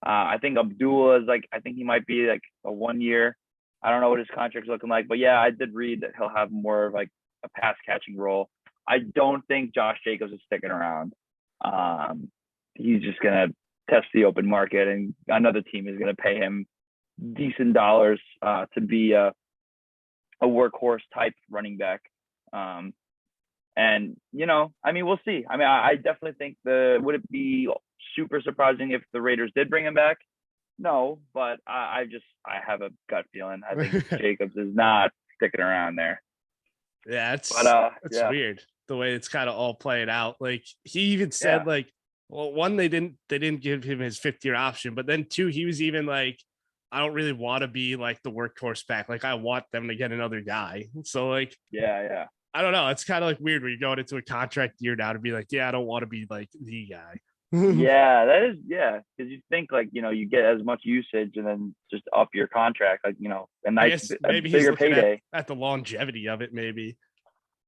I think Abdullah is I think he might be like a 1 year. I don't know what his contract's looking like. But I did read that he'll have more of like a pass catching role. I don't think Josh Jacobs is sticking around. He's just gonna test the open market, and another team is gonna pay him decent dollars to be a workhorse type running back. And I mean, we'll see. I mean, I definitely think would it be super surprising if the Raiders did bring him back? No, but I have a gut feeling. I think Jacobs is not sticking around there. Yeah, it's weird the way it's kind of all playing out. Like he even said, like, well, one, they didn't give him his 5th-year option, but then two, he was even like, I don't really want to be like the workhorse back. Like I want them to get another guy. So like, yeah. I don't know. It's kind of like weird when you're going into a contract year now to be like, I don't want to be like the guy. Yeah, that is, because you think like, you get as much usage and then just up your contract, like, a nice, maybe bigger payday. At the longevity of it, maybe.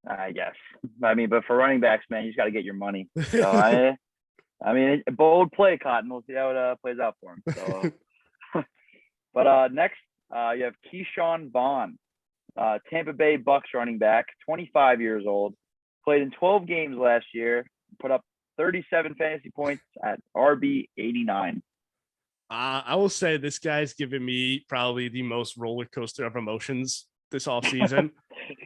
I guess. I mean, but for running backs, man, you just got to get your money. So I mean, bold play, Cotton. We'll see how it plays out for him. So, but next, you have Keyshawn Vaughn, Tampa Bay Bucks running back, 25 years old, played in 12 games last year, put up 37 fantasy points at RB 89. I will say this guy's given me probably the most roller coaster of emotions this offseason.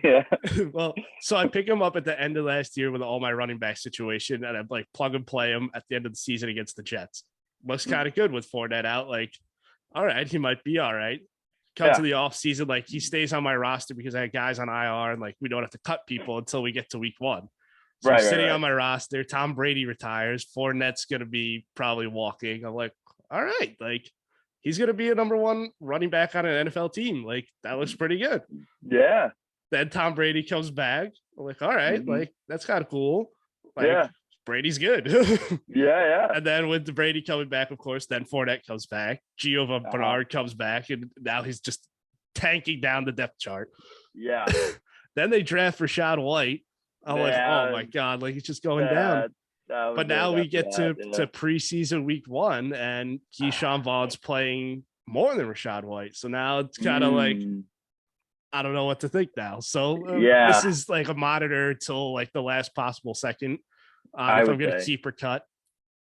Yeah. Well, so I pick him up at the end of last year with all my running back situation, and I'm like plug and play him at the end of the season against the Jets. Looks kind of good with Fournette out. Like, all right, he might be all right. Come to the offseason, like he stays on my roster because I had guys on IR, and like we don't have to cut people until we get to week 1. So I'm sitting on my roster. Tom Brady retires. Fournette's going to be probably walking. I'm like, all right, like he's going to be a number 1 running back on an NFL team. Like that looks pretty good. Yeah. Then Tom Brady comes back. I'm like, all right, like that's kind of cool. Like Brady's good. Yeah. And then with the Brady coming back, of course, then Fournette comes back. Gio Bernard comes back, and now he's just tanking down the depth chart. Yeah. Then they draft Rachaad White. I'm like, oh my God, like he's just going down. But now we get to preseason week 1, and Keyshawn Vaughn's playing more than Rachaad White. So now it's kind of like, I don't know what to think now. So this is like a monitor till like the last possible second. If I'm going to keep or cut.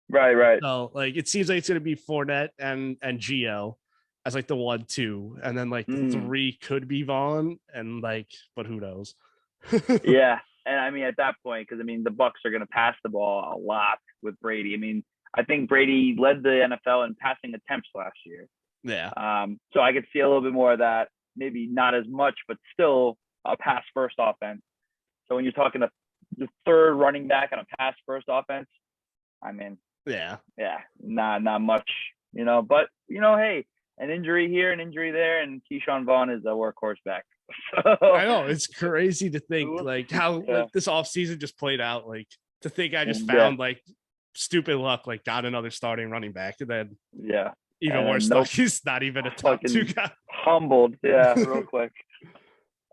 Right. So like it seems like it's going to be Fournette and Gio as like the 1-2, and then like the 3 could be Vaughn, and like, but who knows? Yeah. And I mean, at that point, because I mean, the Bucks are going to pass the ball a lot with Brady. I mean, I think Brady led the NFL in passing attempts last year. Yeah. So I could see a little bit more of that. Maybe not as much, but still a pass first offense. So when you're talking the 3rd running back on a pass first offense, I mean, not much, But hey, an injury here, an injury there, and Keyshawn Vaughn is a workhorse back. I know, it's crazy to think like how like this offseason just played out. Like to think I just found like stupid luck, like got another starting running back, and then even worse, he's not even a top 2 guy. Humbled, real quick.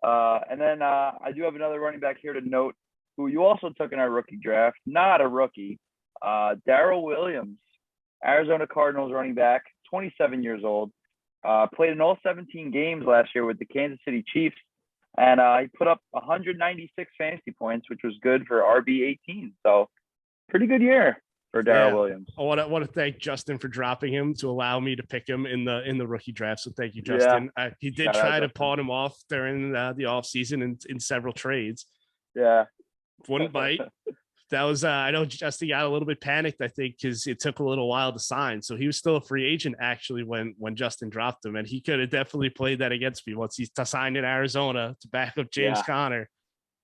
And then I do have another running back here to note, who you also took in our rookie draft. Not a rookie, Darrell Williams, Arizona Cardinals running back, 27 years old. Played in all 17 games last year with the Kansas City Chiefs, and he put up 196 fantasy points, which was good for RB 18. So pretty good year for Darrell Williams. I want to thank Justin for dropping him to allow me to pick him in the rookie draft. So thank you, Justin. He did try to pawn him off during the offseason in several trades. Yeah. Wouldn't bite. That was I know Justin got a little bit panicked, I think, because it took a little while to sign. So he was still a free agent actually when Justin dropped him, and he could have definitely played that against me once he's signed in Arizona to back up James Conner.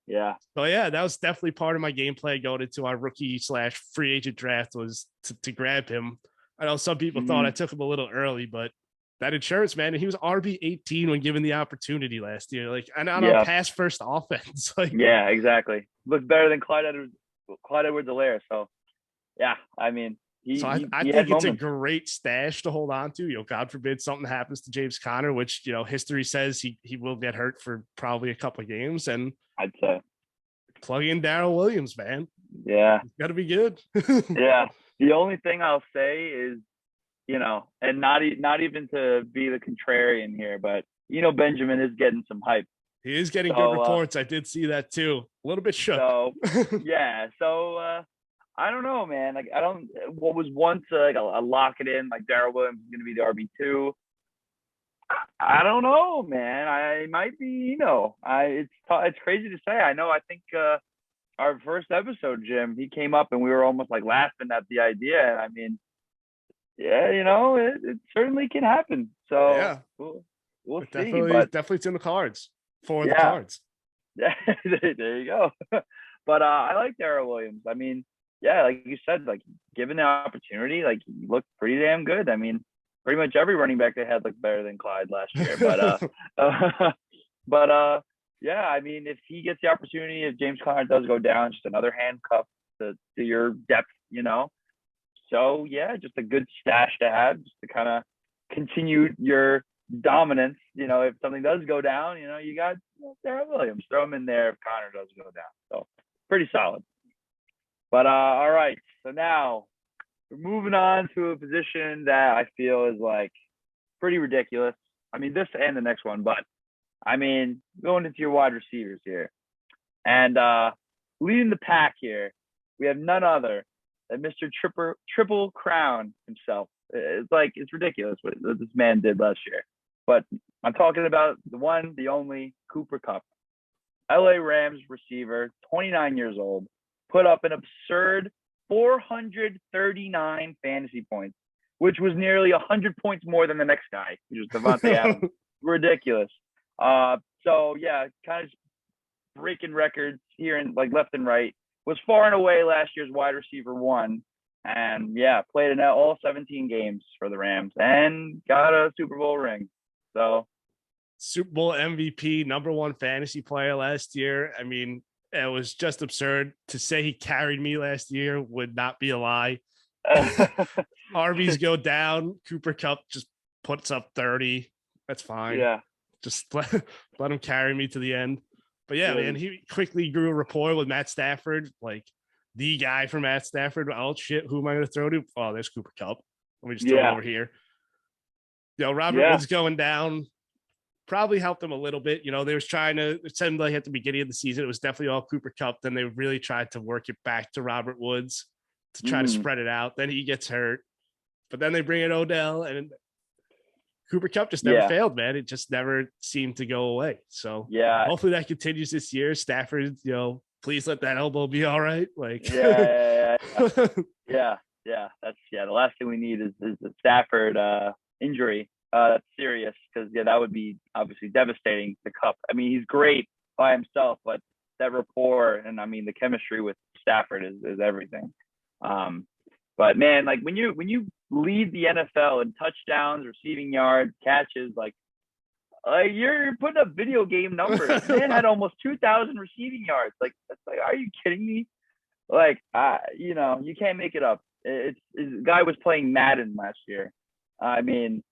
Yeah. So that was definitely part of my gameplay going into our rookie/free agent draft, was to grab him. I know some people thought I took him a little early, but that insurance, man, he was RB 18 when given the opportunity last year. Like, and on a pass first offense. Like, yeah, exactly. Looked better than Clyde Edwards-Helaire. So, I mean, I think it's a great stash to hold on to. God forbid something happens to James Conner, which history says he will get hurt for probably a couple of games. And I'd say plug in Darrell Williams, man. Yeah, got to be good. Yeah, the only thing I'll say is, and not even to be the contrarian here, but Benjamin is getting some hype. He is getting good reports. I did see that too. A little bit shook. So yeah. So I don't know, man. Like what was once like a lock it in, like Darrell Williams is going to be the RB2. I don't know, man. I might be, it's crazy to say. I know. I think our first episode, Jim, he came up and we were almost like laughing at the idea. And I mean, yeah, it certainly can happen. So yeah, we'll see. Definitely it's in the cards for the cards. Yeah, there you go. But I like Darrell Williams. I mean, yeah, like you said, like given the opportunity, like he looked pretty damn good. I mean, pretty much every running back they had looked better than Clyde last year. But yeah, I mean, if he gets the opportunity, if James Conner does go down, just another handcuff to your depth, So yeah, just a good stash to have, just to kind of continue your dominance. If something does go down, you got Darrell Williams. Throw him in there if Conner does go down. So pretty solid. But all right, so now we're moving on to a position that I feel is like pretty ridiculous. I mean, this and the next one, but I mean, going into your wide receivers here. And leading the pack here, we have none other than Mr. Triple Crown himself. It's ridiculous what this man did last year. But I'm talking about the one, the only Cooper Kupp. LA Rams receiver, 29 years old, put up an absurd 439 fantasy points, which was nearly 100 points more than the next guy, which was Davante Adams. Ridiculous. So yeah, kind of breaking records here and like left and right. Was far and away last year's wide receiver one, and yeah, played in all 17 games for the Rams and got a Super Bowl ring. So Super Bowl MVP, #1 fantasy player last year. I mean, it was just absurd to say he carried me last year would not be a lie. RBs go down. Cooper Kupp just puts up 30. That's fine. Yeah. Just let him carry me to the end. But yeah, man, he quickly grew a rapport with Matt Stafford, like the guy for Matt Stafford. Oh shit, who am I going to throw to? Oh, there's Cooper Kupp. Let me just throw it over here. Robert Woods going down probably helped them a little bit. They was trying to send like at the beginning of the season, it was definitely all Cooper Kupp. Then they really tried to work it back to Robert Woods to try to spread it out. Then he gets hurt, but then they bring in Odell, and Cooper Kupp just never failed, man. It just never seemed to go away. So yeah, hopefully that continues this year. Stafford, please let that elbow be all right. Like yeah. That's the last thing we need is the Stafford injury. That's serious because that would be obviously devastating to Kupp. I mean, he's great by himself, but that rapport and I mean the chemistry with Stafford is everything. But man, like when you lead the NFL in touchdowns, receiving yards, catches, like you're putting up video game numbers. Man had almost 2,000 receiving yards. Like that's like, are you kidding me? Like you can't make it up. The guy was playing Madden last year. I mean,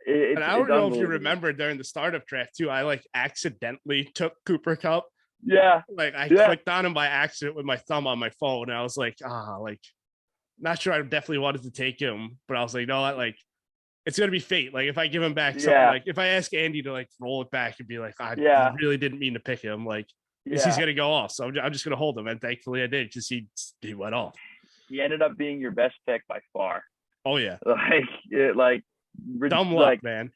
and I don't know if you remember during the startup draft too. I like accidentally took Cooper Kupp. Yeah. Like I clicked on him by accident with my thumb on my phone, and I was like, not sure I definitely wanted to take him, but I was like, no, it's gonna be fate. Like if I give him back something, like if I ask Andy to like roll it back and be like, I really didn't mean to pick him, like he's gonna go off. So I'm just gonna hold him, and thankfully I did because he went off. He ended up being your best pick by far. Oh yeah, dumb luck, man.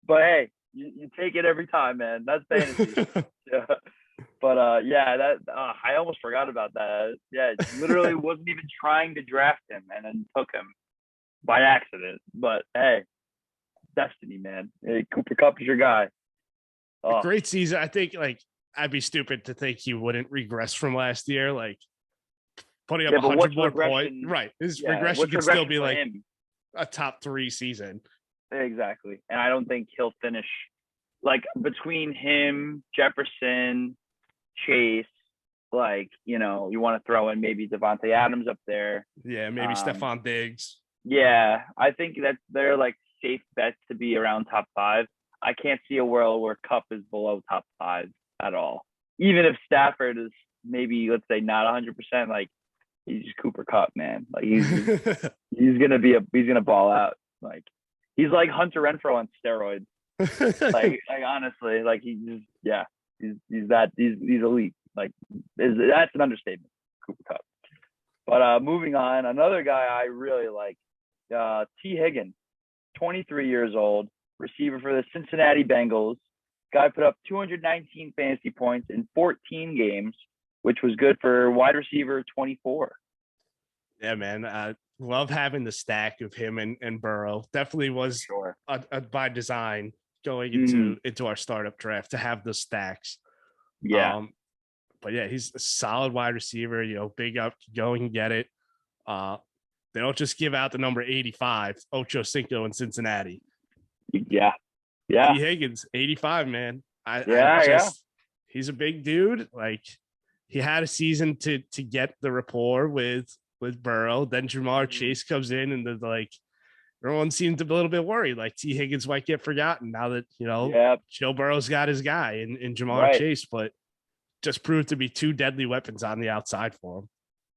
But hey, you take it every time, man. That's fantasy. Yeah. But I almost forgot about that. Yeah, literally wasn't even trying to draft him and then took him by accident. But hey, destiny, man. Hey, Cooper Kupp is your guy. Oh. Great season. I think I'd be stupid to think he wouldn't regress from last year. Like putting up 100 more points. Right. His regression could still be like a top 3 season. Exactly. And I don't think he'll finish like between him, Jefferson, Chase, you want to throw in maybe Davante Adams up there. Yeah, maybe Stephon Diggs. Yeah, I think that they're like safe bets to be around top 5. I can't see a world where Kupp is below top 5 at all. Even if Stafford is maybe, let's say, not 100%, like he's just Cooper Kupp, man. Like he's gonna ball out. Like he's like Hunter Renfrow on steroids. Like honestly, like he just he's elite. Like that's an understatement, Cooper Cup. But moving on, another guy I really like, T. Higgins, 23 years old, receiver for the Cincinnati Bengals. Guy put up 219 fantasy points in 14 games, which was good for wide receiver 24. Yeah, man. I love having the stack of him and Burrow. Definitely was Sure. by design going into our startup draft to have the stacks. Yeah. But yeah, he's a solid wide receiver, big up, go and get it. They don't just give out the number 85, Ocho Cinco in Cincinnati. Yeah. T. Higgins, 85, man. He's a big dude. Like, he had a season to get the rapport with Burrow. Then Jamar Chase comes in, and everyone seems a little bit worried. Like, T. Higgins might get forgotten now that Joe Burrow's got his guy in Jamar Chase, but just proved to be two deadly weapons on the outside for him.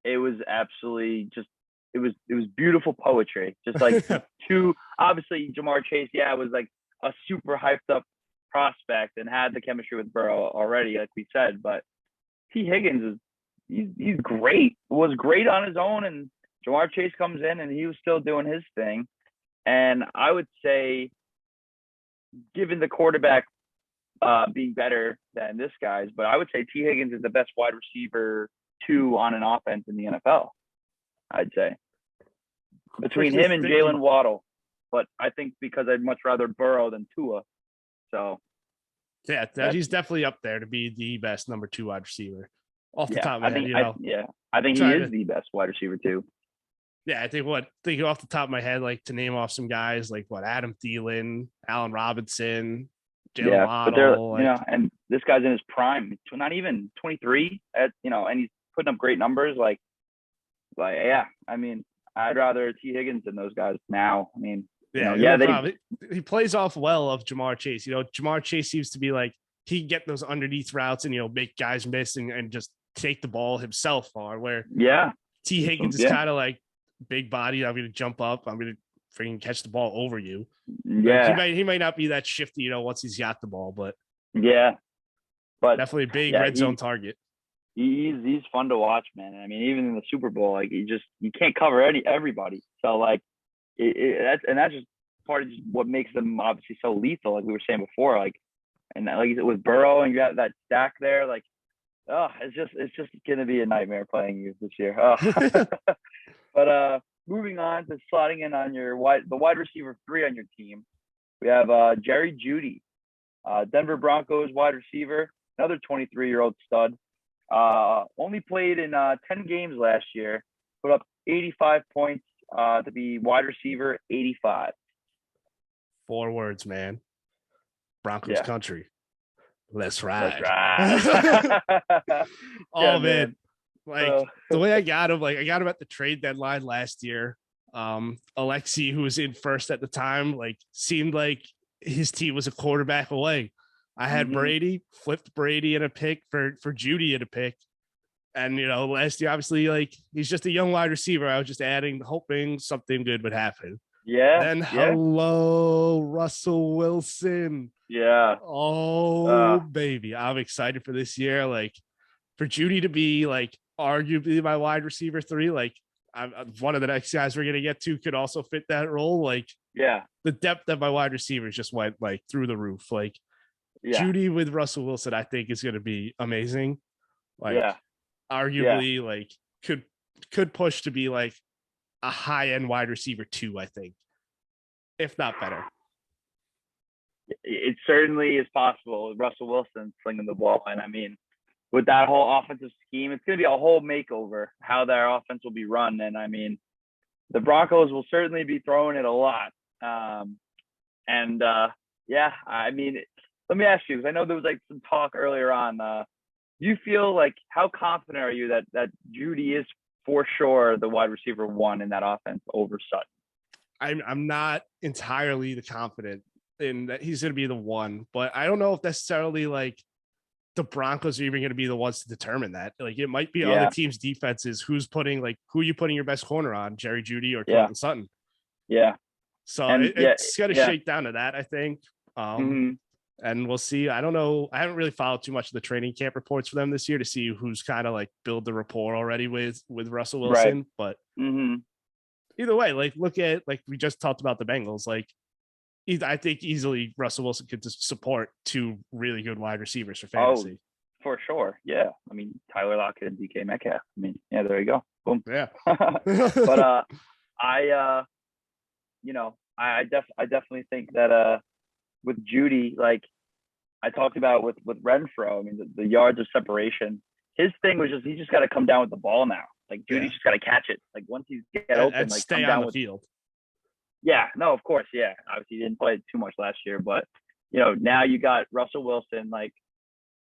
It was absolutely it was beautiful poetry. Just like obviously Jamar Chase, was like a super hyped up prospect and had the chemistry with Burrow already, like we said. But T. Higgins he's great. Was great on his own, and Jamar Chase comes in and he was still doing his thing. And I would say, given the quarterback being better than this guy's, but I would say T. Higgins is the best wide receiver 2 on an offense in the NFL. I'd say between him and Jalen Waddle, but I think because I'd much rather Burrow than Tua. So yeah, he's definitely up there to be the best number 2 wide receiver off the top of my head. I think he is the best wide receiver too. Yeah, I think off the top of my head, like to name off some guys like Adam Thielen, Allen Robinson, Jalen Waddle. But they're, and this guy's in his prime, not even 23 and he's putting up great numbers. I mean, I'd rather T. Higgins than those guys now. I mean, he plays off well of Jamar Chase. Jamar Chase seems to be like he can get those underneath routes and make guys miss and just take the ball himself far. Where T. Higgins is kind of like big body. I'm going to jump up. I'm going to freaking catch the ball over you. Yeah, he might not be that shifty, once he's got the ball, but but definitely a big red zone target. He's fun to watch, man. I mean, even in the Super Bowl, like you can't cover everybody. So like that's just part of what makes them obviously so lethal, like we were saying before. Like, and like with Burrow and you got that stack there, like, it's just gonna be a nightmare playing you this year. But moving on to slotting in on the wide receiver 3 on your team, we have Jerry Jeudy, Denver Broncos wide receiver, another 23-year-old stud. Only played in 10 games last year, put up 85 points to be wide receiver 85. 4 words, man. Broncos country. Let's ride. Man. Like the way I got him, I got him at the trade deadline last year. Alexi, who was in first at the time, seemed like his team was a quarterback away. I had Brady, flipped Brady in a pick for Jeudy in a pick. And, last year, obviously, he's just a young wide receiver. I was just hoping something good would happen. Yeah. Then, hello, Russell Wilson. Yeah. Oh, baby. I'm excited for this year. For Jeudy to be, arguably my wide receiver 3, I'm one of the next guys we're going to get to could also fit that role. The depth of my wide receivers just went, through the roof. Jeudy with Russell Wilson, I think is going to be amazing. Arguably, could push to be a high-end wide receiver 2, I think, if not better. It certainly is possible with Russell Wilson slinging the ball. And I mean, with that whole offensive scheme, it's going to be a whole makeover how their offense will be run. And I mean, the Broncos will certainly be throwing it a lot. I mean, let me ask you, because I know there was some talk earlier on. Do you feel how confident are you that Jeudy is for sure the wide receiver 1 in that offense over Sutton? I'm not entirely confident in that he's going to be the 1, but I don't know if necessarily the Broncos are even going to be the ones to determine that. It might be other teams' defenses. Who are you putting your best corner on, Jerry Jeudy or Courtland Sutton? Yeah. So it's going to shake down to that, I think. Mm-hmm. And we'll see. I don't know. I haven't really followed too much of the training camp reports for them this year to see who's kind of like build the rapport already with Russell Wilson. Right. But Mm-hmm. either way, like look at like we just talked about the Bengals. Like I think easily Russell Wilson could just support two really good wide receivers for fantasy. For sure. Yeah. I mean, Tyler Lockett and DK Metcalf. I mean, yeah, there you go. Boom. Yeah. But I definitely think that with Judy, like I talked about with Renfro, I mean the yards of separation. His thing was he just got to come down with the ball now. Like Judy's just got to catch it. Like once he's get open, and like stay come on down the field. Yeah, no, of course, yeah. Obviously, he didn't play too much last year, but now you got Russell Wilson. Like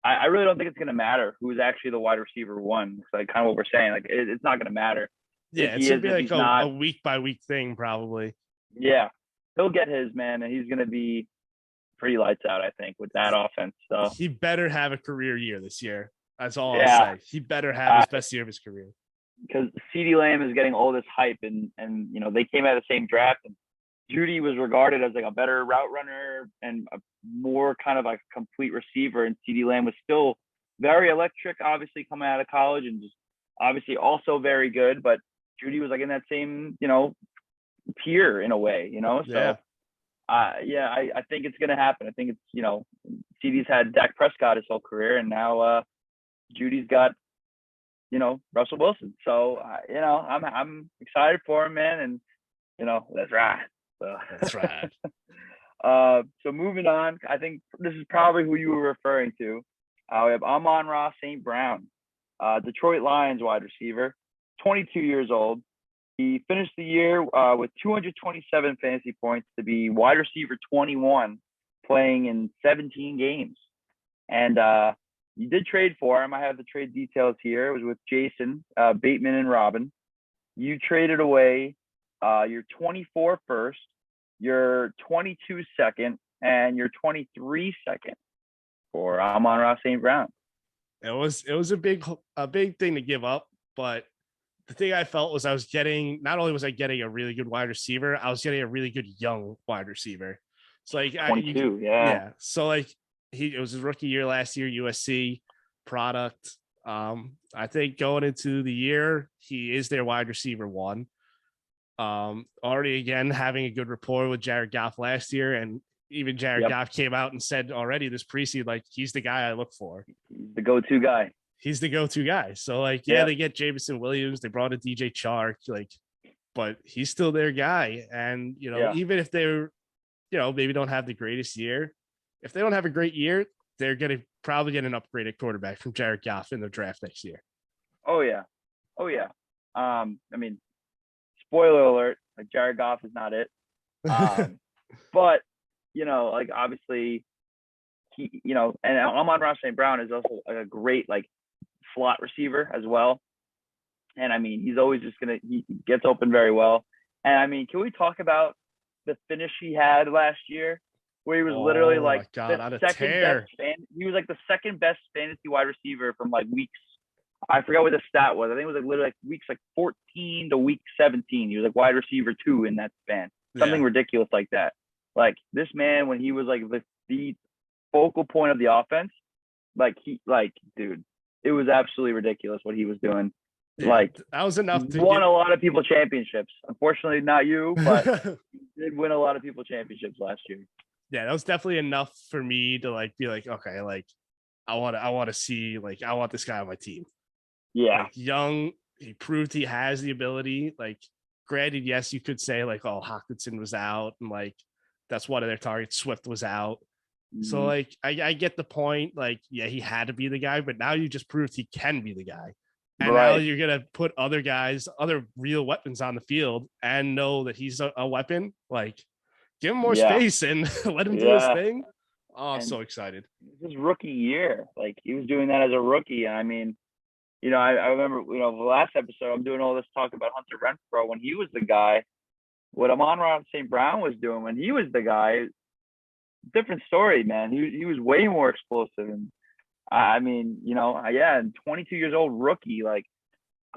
I really don't think it's gonna matter who's actually the wide receiver one. It's like kind of what we're saying. Like it's not gonna matter. Yeah, it's gonna be like a week by week thing, probably. Yeah, he'll get his, man, and he's gonna be pretty lights out, I think, with that offense. So he better have a career year this year. That's all I'll say. He better have his best year of his career. Because CeeDee Lamb is getting all this hype, and they came out of the same draft, and Judy was regarded as like a better route runner and a more kind of like a complete receiver, and CeeDee Lamb was still very electric, obviously coming out of college, and just obviously also very good. But Judy was like in that same tier in a way, So yeah. I think it's gonna happen. I think it's CeeDee's had Dak Prescott his whole career, and now Judy's got Russell Wilson. So I'm excited for him, man, and that's right. So. That's right. So moving on, I think this is probably who you were referring to. We have Amon-Ra St. Brown, Detroit Lions wide receiver, 22 years old. He finished the year with 227 fantasy points to be wide receiver 21, playing in 17 games. And you did trade for him. I have the trade details here. It was with Jason, Bateman, and Robin. You traded away your 24 first, your 22 second, and your 23 second for Amon-Ra St. Brown. It was a big thing to give up, but the thing I felt was not only was I getting a really good wide receiver, I was getting a really good young wide receiver. It's like 22, yeah. So like it was his rookie year last year, USC product. I think going into the year, he is their wide receiver one. Already again having a good rapport with Jared Goff last year, and even Jared Goff came out and said already this preseason, like he's the guy I look for. He's the go-to guy. He's the go-to guy. So like, they get Jameson Williams, they brought in DJ Chark, like, but he's still their guy. And even if they're, maybe don't have the greatest year, if they don't have a great year, they're gonna probably get an upgraded quarterback from Jared Goff in the draft next year. Oh yeah. I mean, spoiler alert, like Jared Goff is not it. But like obviously he, and Amon-Ra St. Brown is also like a great like slot receiver as well. And I mean, he's always he gets open very well. And I mean, can we talk about the finish he had last year, where he was literally like the second best he was like the second best fantasy wide receiver from like weeks. I forgot what the stat was. I think it was like literally like weeks like 14 to week 17. He was like wide receiver 2 in that span. Something ridiculous like that. Like this man, when he was like the focal point of the offense, dude, it was absolutely ridiculous what he was doing. Yeah, like that was enough to won a lot of people championships. Unfortunately, not you, but he did win a lot of people championships last year. Yeah, that was definitely enough for me to like be like, okay, like I want to see, like I want this guy on my team. Yeah, like, young, he proved he has the ability. Like, granted, yes, you could say like, oh, Hawkinson was out, and like that's one of their targets. Swift was out. So like I get the point. Like, yeah, he had to be the guy, but now you just proved he can be the guy. And now you're gonna put other guys, other real weapons on the field, and know that he's a weapon. Like, give him more space and let him do his thing. Oh, I'm so excited. His rookie year, like he was doing that as a rookie. And I mean, I remember, the last episode, I'm doing all this talk about Hunter Renfro when he was the guy. What Amon-Ra St. Brown was doing when he was the guy, different story, man. He was way more explosive. And I mean, and 22 years old rookie, like,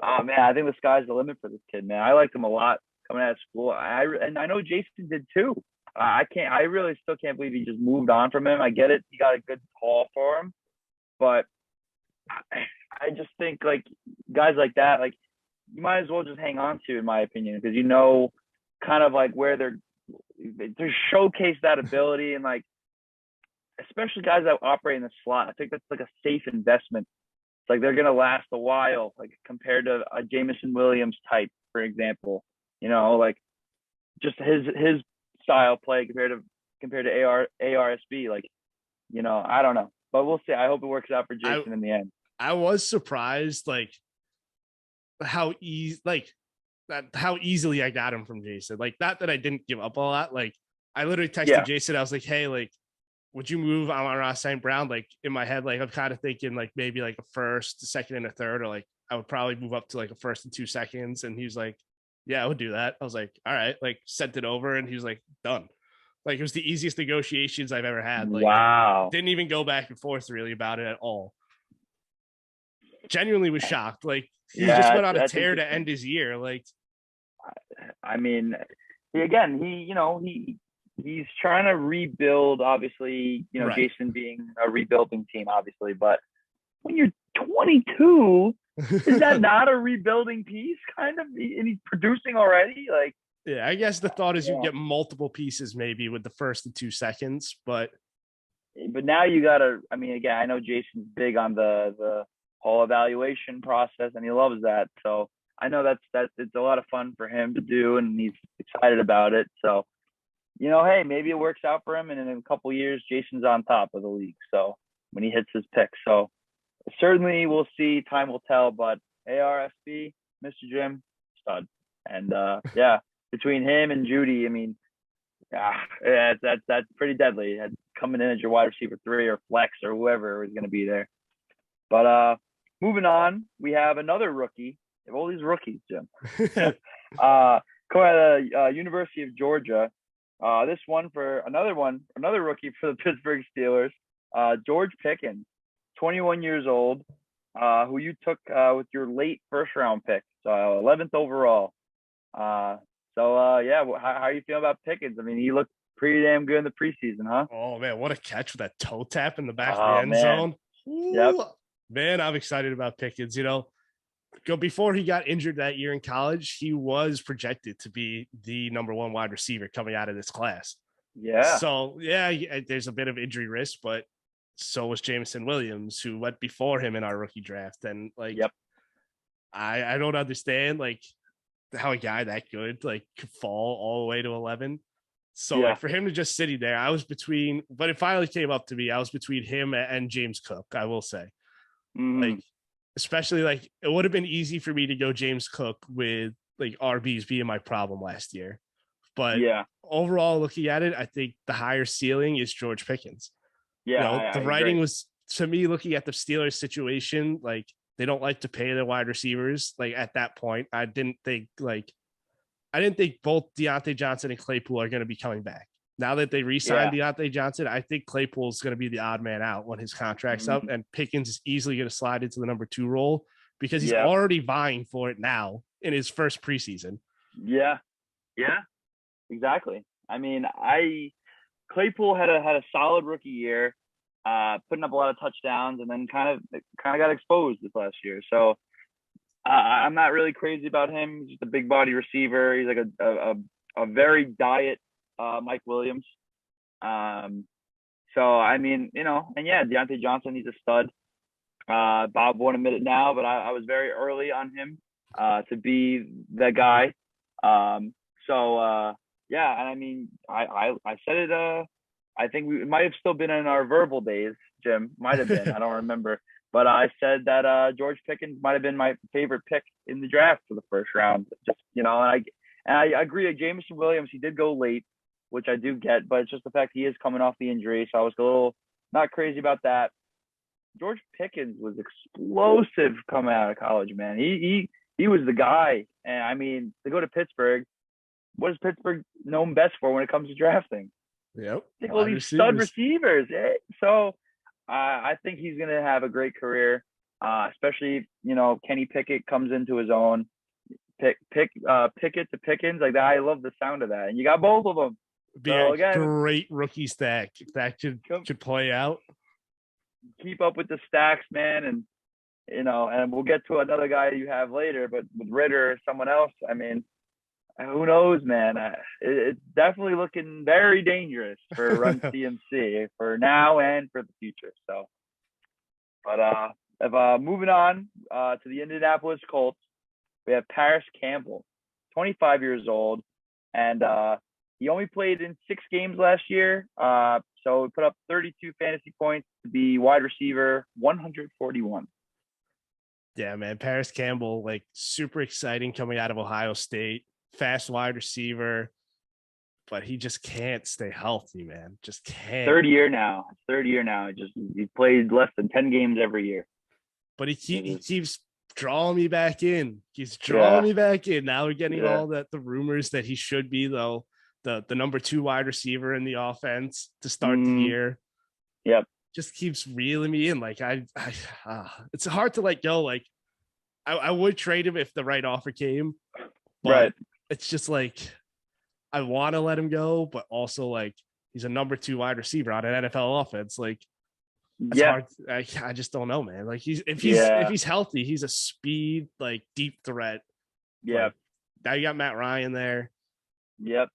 oh man, I think the sky's the limit for this kid, man. I liked him a lot coming out of school. And I know Jason did too. I really still can't believe he just moved on from him. I get it. He got a good haul for him, but I just think like guys like that, like you might as well just hang on to, in my opinion, because kind of like where they showcase that ability and like especially guys that operate in the slot. I think that's like a safe investment. It's like they're gonna last a while, like compared to a Jameson Williams type, for example. Like just his style play compared to ARSB. Like, I don't know, but we'll see. I hope it works out for Jason in the end. I was surprised, like how easily I got him from Jason. Like, not that I didn't give up a lot. Like, I literally texted Jason. I was like, "Hey, like, would you move on Ross St. Brown?" Like in my head, like I'm kind of thinking like maybe like a first, a second, and a third, or like I would probably move up to like a first and 2 seconds. And he was like, "Yeah, I would do that." I was like, "All right," like sent it over, and he was like, "Done." Like it was the easiest negotiations I've ever had. Like, wow, didn't even go back and forth really about it at all. Genuinely was shocked. Like he just went on a tear to end his year. Like, I mean, again, he's trying to rebuild. Obviously, right. Jason being a rebuilding team, obviously, but when you're 22, is that not a rebuilding piece? Kind of, and he's producing already. Like, yeah, I guess the thought is you get multiple pieces maybe with the first and 2 seconds, but now you gotta. I mean, again, I know Jason's big on the whole evaluation process, and he loves that. So I know that's it's a lot of fun for him to do, and he's excited about it. So, hey, maybe it works out for him, and in a couple of years, Jason's on top of the league. So when he hits his pick, so certainly we'll see. Time will tell. But ARSB, Mr. Jim, stud, and between him and Judy, I mean, that's pretty deadly. Coming in as your wide receiver 3 or flex or whoever is going to be there. But moving on, we have another rookie. They have all these rookies, Jim. Coming out of University of Georgia. This one for another rookie for the Pittsburgh Steelers, George Pickens, 21 years old, who you took with your late first round pick, so 11th overall. How are you feeling about Pickens? I mean, he looked pretty damn good in the preseason, huh? Oh man, what a catch with that toe tap in the back of the end zone. Yep. Man, I'm excited about Pickens. Before he got injured that year in college, he was projected to be the number 1 wide receiver coming out of this class. Yeah. So there's a bit of injury risk, but so was Jameson Williams, who went before him in our rookie draft. And like, I don't understand like how a guy that good like could fall all the way to 11. So like for him to just sitting there, I was between, but it finally came up to me. I was between him and James Cook, I will say. Like, especially like it would have been easy for me to go James Cook with like RBs being my problem last year. But overall, looking at it, I think the higher ceiling is George Pickens. Yeah. The writing was, to me, looking at the Steelers situation, like they don't like to pay their wide receivers. Like at that point, I didn't think both Deontay Johnson and Claypool are going to be coming back. Now that they re-signed Deontay Johnson, I think Claypool is going to be the odd man out when his contract's up, and Pickens is easily going to slide into the number 2 role because he's already vying for it now in his first preseason. Yeah, exactly. I mean, Claypool had a solid rookie year, putting up a lot of touchdowns, and then kind of got exposed this last year. So I'm not really crazy about him. He's just a big body receiver. He's like a very diet Mike Williams. So I mean, Deontay Johnson, he's a stud. Bob won't admit it now, but I was very early on him to be the guy. And I mean, I said it. I think it might have still been in our verbal days, Jim. Might have been. I don't remember. But I said that George Pickens might have been my favorite pick in the draft for the first round. Just and I agree with Jameson Williams. He did go late, which I do get, but it's just the fact he is coming off the injury. So I was a little not crazy about that. George Pickens was explosive coming out of college, man. He was the guy. And I mean, to go to Pittsburgh, what is Pittsburgh known best for when it comes to drafting? Yep. All these stud receivers. So I think he's going to have a great career, especially if, Kenny Pickett comes into his own. Pickett to Pickens, like that. I love the sound of that. And you got both of them. Be a great rookie stack if that should play out. Keep up with the stacks, man, and and we'll get to another guy you have later, but with Ritter or someone else, I mean, who knows, man? It's definitely looking very dangerous for Run CMC for now and for the future. So, but moving on to the Indianapolis Colts, we have Paris Campbell, 25 years old, and he only played in 6 games last year. So he put up 32 fantasy points to be wide receiver 141. Yeah, man. Paris Campbell, like super exciting coming out of Ohio State, fast wide receiver, but he just can't stay healthy, man. Just can't. Third year now. He played less than 10 games every year. But he keeps drawing me back in. He's drawing me back in. Now we're getting all the rumors that he should be though the number 2 wide receiver in the offense to start the year. Yep. Just keeps reeling me in. Like it's hard to let go. Like I would trade him if the right offer came, but it's just like I want to let him go, but also like he's a number 2 wide receiver on an NFL offense. Like it's hard. I just don't know, man. Like if he's healthy, he's a speed like deep threat. Yeah. Like, now you got Matt Ryan there. Yep.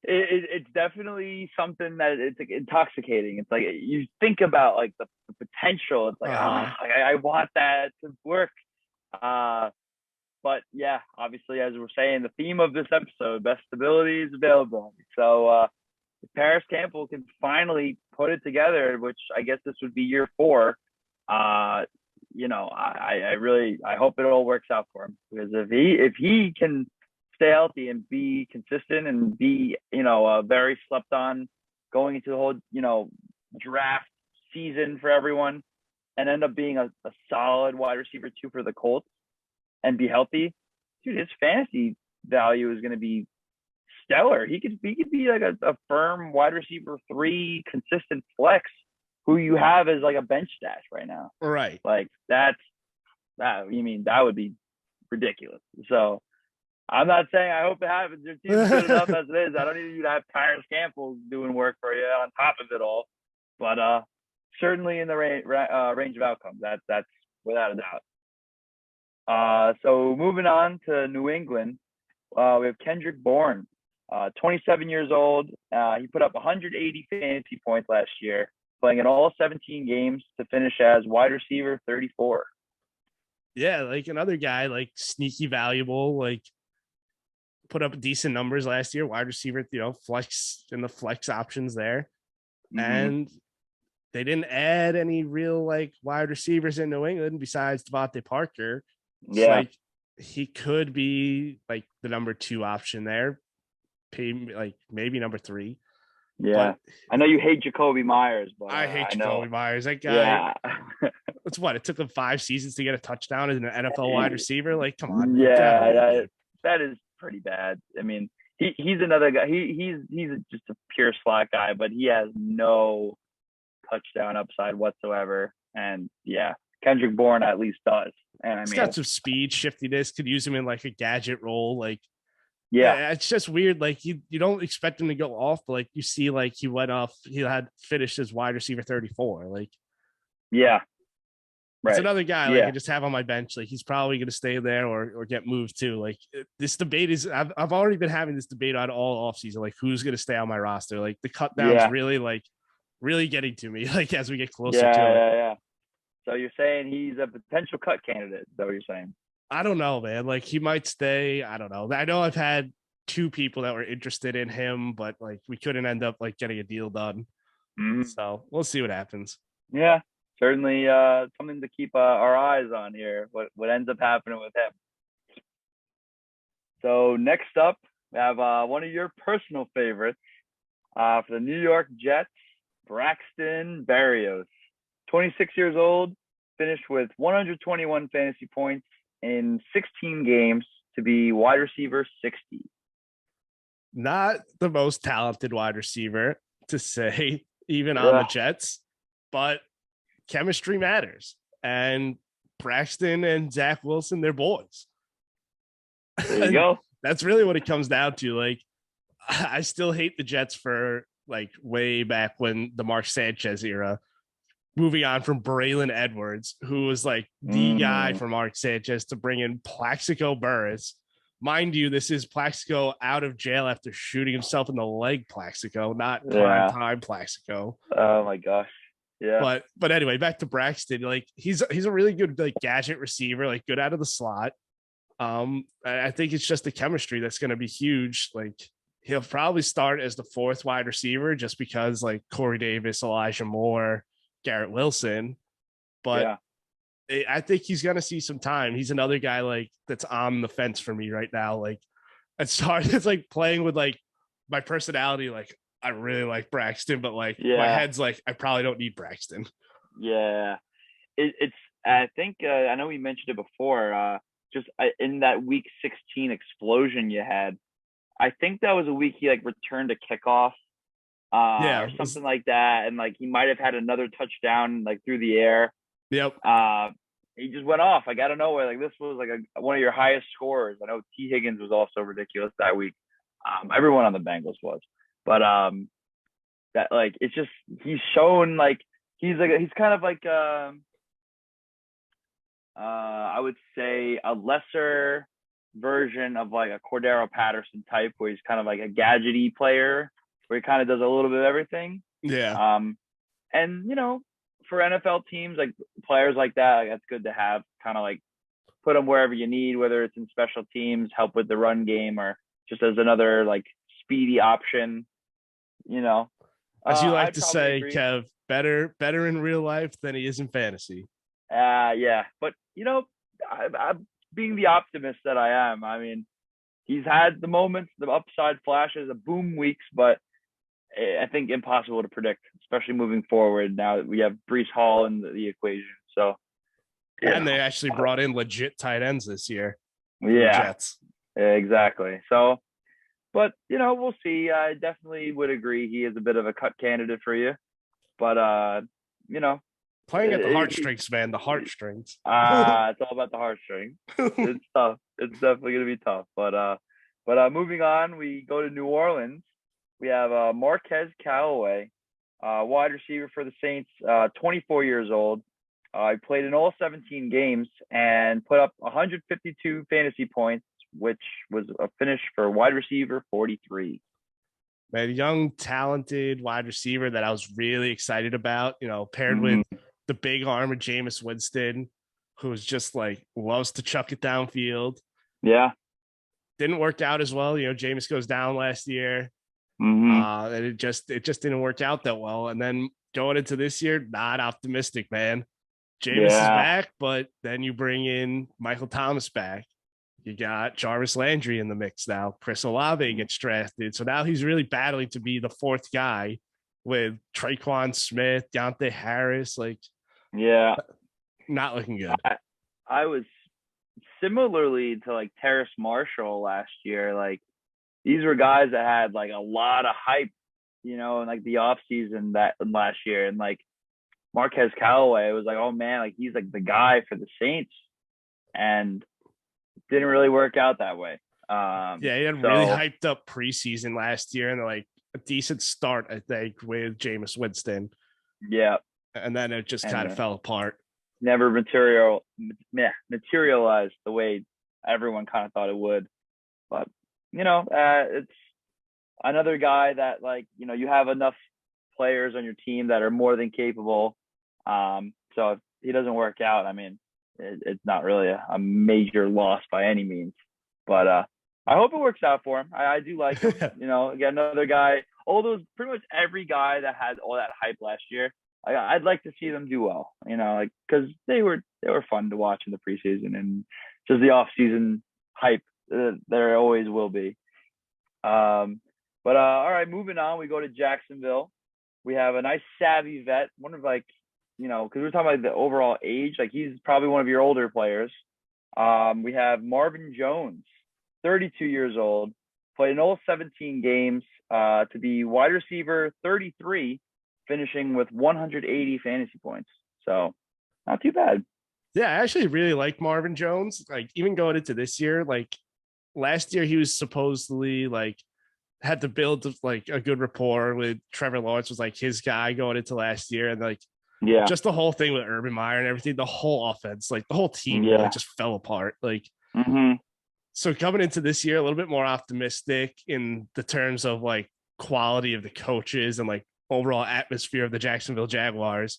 It's definitely something that it's like intoxicating. It's like you think about like the potential. It's like I want that to work. But yeah, obviously, as we're saying, the theme of this episode, best ability is available. So if Paris Campbell can finally put it together, which I guess this would be year 4, I hope it all works out for him, because if he can stay healthy and be consistent and be, very slept on going into the whole, draft season for everyone, and end up being a solid wide receiver 2 for the Colts and be healthy, dude, his fantasy value is going to be stellar. He could be like a firm wide receiver 3 consistent flex who you have as like a bench stash right now. Right. Like that would be ridiculous. So I'm not saying I hope it happens. Your team's good enough as it is. I don't need you to have Paris Campbell doing work for you on top of it all. But certainly in the range of outcomes. That's without a doubt. So moving on to New England, we have Kendrick Bourne, 27 years old. He put up 180 fantasy points last year, playing in all 17 games to finish as wide receiver 34. Yeah, like another guy, like sneaky valuable, like put up decent numbers last year, wide receiver, flex in the flex options there. And they didn't add any real like wide receivers in New England besides Devontae Parker. Yeah. So, like he could be like the number 2 option there. Like maybe number 3. Yeah. But I know you hate Jacoby Myers, but I hate Jacoby Myers. That guy. Yeah. It's what it took him 5 seasons to get a touchdown as an NFL wide receiver. Like, come on. Yeah, that is pretty bad. I mean, he's another guy. He's just a pure slot guy, but he has no touchdown upside whatsoever. And yeah, Kendrick Bourne at least does. And he's got some speed, shiftiness. Could use him in like a gadget role. Like, yeah, it's just weird. Like you don't expect him to go off, but like you see, like he went off. He had finished as wide receiver 34. Like, yeah. Right. It's another guy like I just have on my bench. Like he's probably going to stay there or get moved too. Like this debate is I've already been having this debate on all offseason. Like who's going to stay on my roster? Like the cut down is really getting to me. Like as we get closer to it. Yeah. So you're saying he's a potential cut candidate? Is that what you're saying? I don't know, man. Like he might stay. I don't know. I know I've had 2 people that were interested in him, but like we couldn't end up like getting a deal done. So we'll see what happens. Yeah. Certainly something to keep our eyes on here, what ends up happening with him. So next up, we have one of your personal favorites for the New York Jets, Braxton Berrios. 26 years old, finished with 121 fantasy points in 16 games to be wide receiver 60. Not the most talented wide receiver to say, even on the Jets, but chemistry matters, and Braxton and Zach Wilson, they're boys. There you go. That's really what it comes down to. Like I still hate the Jets for like way back when the Mark Sanchez era. Moving on from Braylon Edwards, who was like the guy for Mark Sanchez, to bring in Plaxico Burress. Mind you, this is Plaxico out of jail after shooting himself in the leg. Plaxico, not prime time Plaxico. Oh my gosh. Yeah. But anyway, back to Braxton. Like he's a really good like gadget receiver, like good out of the slot. I think it's just the chemistry that's going to be huge. Like he'll probably start as the fourth wide receiver just because like Corey Davis, Elijah Moore, Garrett Wilson. But I think he's going to see some time. He's another guy like that's on the fence for me right now. Like it's hard. It's like playing with like my personality. Like I really like Braxton, but like my head's like, I probably don't need Braxton. Yeah. It's, I think, I know we mentioned it before, just in that week 16 explosion you had, I think that was a week he like returned a kickoff or something like that. And like, he might've had another touchdown like through the air. Yep. He just went off. Like, out of nowhere. Like this was like one of your highest scorers. I know T. Higgins was also ridiculous that week. Everyone on the Bengals was, but that like, it's just, he's shown like, he's kind of like, I would say a lesser version of like a Cordero Patterson type, where he's kind of like a gadgety player, where he kind of does a little bit of everything. Yeah. And you know, for NFL teams, like players like that, like, that's good to have. Kind of like put them wherever you need, whether it's in special teams, help with the run game, or just as another like speedy option. You know, as you like to say, agree. Kev, better in real life than he is in fantasy. Yeah, but you know, I'm being the optimist that I am. I mean, he's had the moments, the upside flashes, the boom weeks, but I think impossible to predict, especially moving forward now that we have Breece Hall in the equation. So, and they actually brought in legit tight ends this year. Yeah, Jets. Exactly. So, but you know, we'll see. I definitely would agree he is a bit of a cut candidate for you, but you know. Playing at the heartstrings, man. The heartstrings. It's all about the heartstrings. It's tough. It's definitely gonna be tough. But moving on, we go to New Orleans. We have Marquez Callaway, wide receiver for the Saints, 24 years old. He played in all 17 games and put up 152 fantasy points, which was a finish for wide receiver 43. Man, young, talented wide receiver that I was really excited about. You know, paired with the big arm of Jameis Winston, who's just like loves to chuck it downfield. Yeah. Didn't work out as well. You know, Jameis goes down last year. And it just didn't work out that well. And then going into this year, not optimistic, man. Jameis is back, but then you bring in Michael Thomas back. You got Jarvis Landry in the mix now. Chris Olave gets drafted. So now he's really battling to be the fourth guy with Traquan Smith, Deontay Harris. Like, not looking good. I was similarly to like Terrace Marshall last year. Like, these were guys that had like a lot of hype, you know, in like the offseason that last year. And like Marquez Callaway was like, oh man, like he's like the guy for the Saints. And didn't really work out that way. He had really hyped up preseason last year and like a decent start, I think, with Jameis Winston. Yeah. And then it just kind of fell apart. Never materialized the way everyone kind of thought it would. But, you know, it's another guy that, like, you know, you have enough players on your team that are more than capable. So if he doesn't work out, I mean, it's not really a major loss by any means. But I hope it works out for him. I do like him. You know, again, another guy, pretty much every guy that had all that hype last year, I'd like to see them do well, you know, like, because they were fun to watch in the preseason, and just the off-season hype there always will be. But all right, moving on, we go to Jacksonville. We have a nice savvy vet, one of, like, you know, because we're talking about the overall age, like he's probably one of your older players. We have Marvin Jones, 32 years old, played in all 17 games, to be wide receiver 33, finishing with 180 fantasy points. So not too bad. Yeah, I actually really like Marvin Jones. Like, even going into this year, like last year, he was supposedly like had to build like a good rapport with Trevor Lawrence, was like his guy going into last year, and like just the whole thing with Urban Meyer and everything, the whole offense, like the whole team really just fell apart. Like, so coming into this year, a little bit more optimistic in the terms of like quality of the coaches and like overall atmosphere of the Jacksonville Jaguars.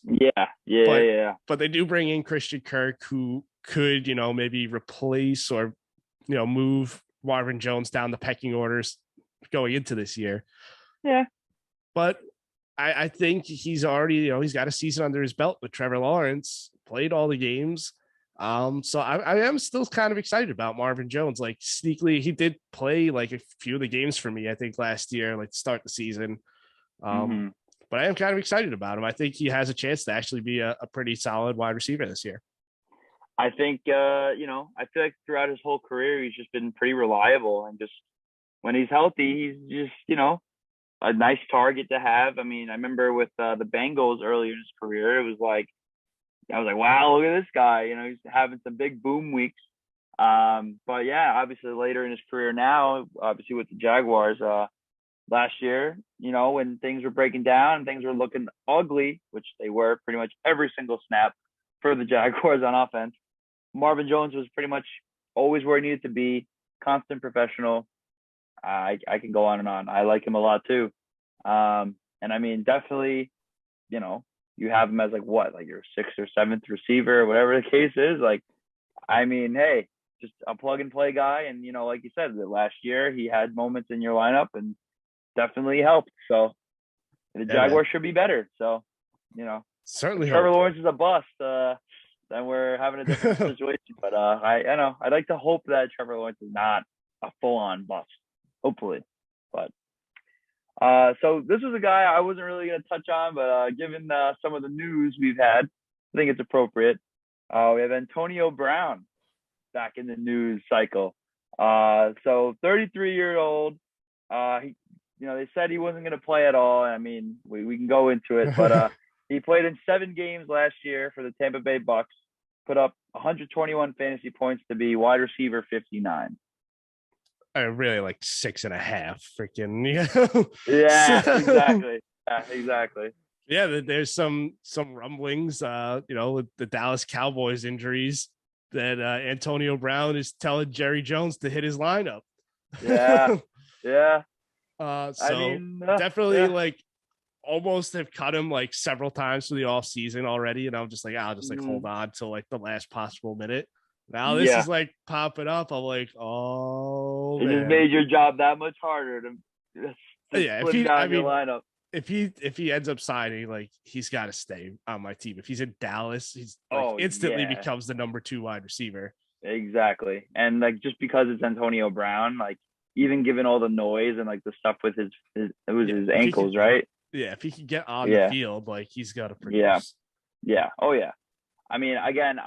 But they do bring in Christian Kirk, who could, maybe replace or, move Marvin Jones down the pecking orders going into this year. Yeah. But I think he's already, he's got a season under his belt with Trevor Lawrence, played all the games. So I am still kind of excited about Marvin Jones. Like sneakily, he did play like a few of the games for me, I think last year, like to start the season. But I am kind of excited about him. I think he has a chance to actually be a pretty solid wide receiver this year. I think, I feel like throughout his whole career, he's just been pretty reliable, and just when he's healthy, he's just, a nice target to have. I mean, I remember with the Bengals earlier in his career, it was like, I was like, wow, look at this guy. He's having some big boom weeks. But yeah, obviously later in his career now, obviously with the Jaguars, last year, when things were breaking down and things were looking ugly, which they were pretty much every single snap for the Jaguars on offense, Marvin Jones was pretty much always where he needed to be, constant professional. I can go on and on. I like him a lot too. And I mean, definitely, you have him as like your sixth or seventh receiver, whatever the case is. Like, I mean, hey, just a plug and play guy. And, like you said, the last year he had moments in your lineup and definitely helped. So the Jaguars should be better. So, certainly Trevor Lawrence is a bust, then we're having a different situation. But I know I'd like to hope that Trevor Lawrence is not a full on bust. Hopefully. But so this was a guy I wasn't really going to touch on, but given some of the news we've had, I think it's appropriate. We have Antonio Brown back in the news cycle. So 33-year-old. They said he wasn't going to play at all. I mean, we can go into it, but he played in 7 games last year for the Tampa Bay Bucks, put up 121 fantasy points to be wide receiver 59. Really like 6.5 freaking, Yeah, exactly. Yeah, exactly. Yeah, there's some rumblings, with the Dallas Cowboys injuries that Antonio Brown is telling Jerry Jones to hit his lineup. Yeah. Definitely like almost have cut him like several times for the off season already. And I'm just like, I'll just like hold on till like the last possible minute. Now this is like popping up. I'm like, oh, it just made your job that much harder to split down your lineup. If he ends up signing, like he's got to stay on my team. If he's in Dallas, he's like instantly becomes the number 2 wide receiver. Exactly, and like just because it's Antonio Brown, like even given all the noise and like the stuff with his ankles, right? Yeah, if he can get on the field, like he's got to produce. Yeah. Oh yeah. I mean, again,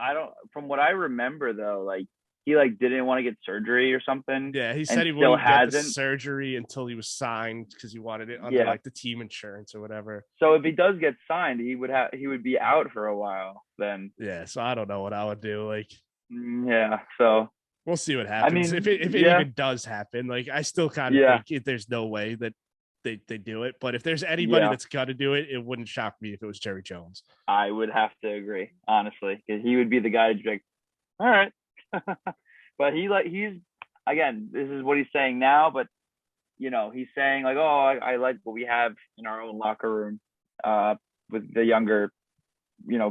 from what I remember though, like he like didn't want to get surgery or something. Yeah, he said he wouldn't get the surgery until he was signed because he wanted it under like the team insurance or whatever. So if he does get signed, he would be out for a while then. Yeah, so I don't know what I would do. Like, yeah, so we'll see what happens. I mean, if it even does happen, like I still kind of think there's no way that they do it. But if there's anybody that's got to do it, it wouldn't shock me if it was Jerry Jones. I would have to agree, honestly, because he would be the guy to be like, all right. But he's again, this is what he's saying now, but he's saying like, oh, I like what we have in our own locker room with the younger,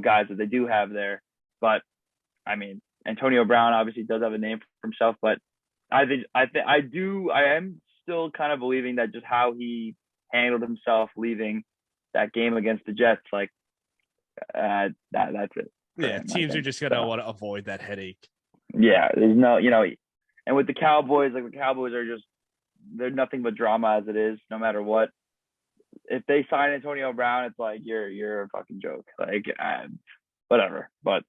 guys that they do have there. But I mean, Antonio Brown obviously does have a name for himself, but I am still kind of believing that just how he handled himself leaving that game against the Jets, like that's it. Yeah, teams are just gonna want to avoid that headache. Yeah, there's no, and with the Cowboys, like the Cowboys are just, they're nothing but drama as it is, no matter what. If they sign Antonio Brown, it's like you're a fucking joke, like whatever. But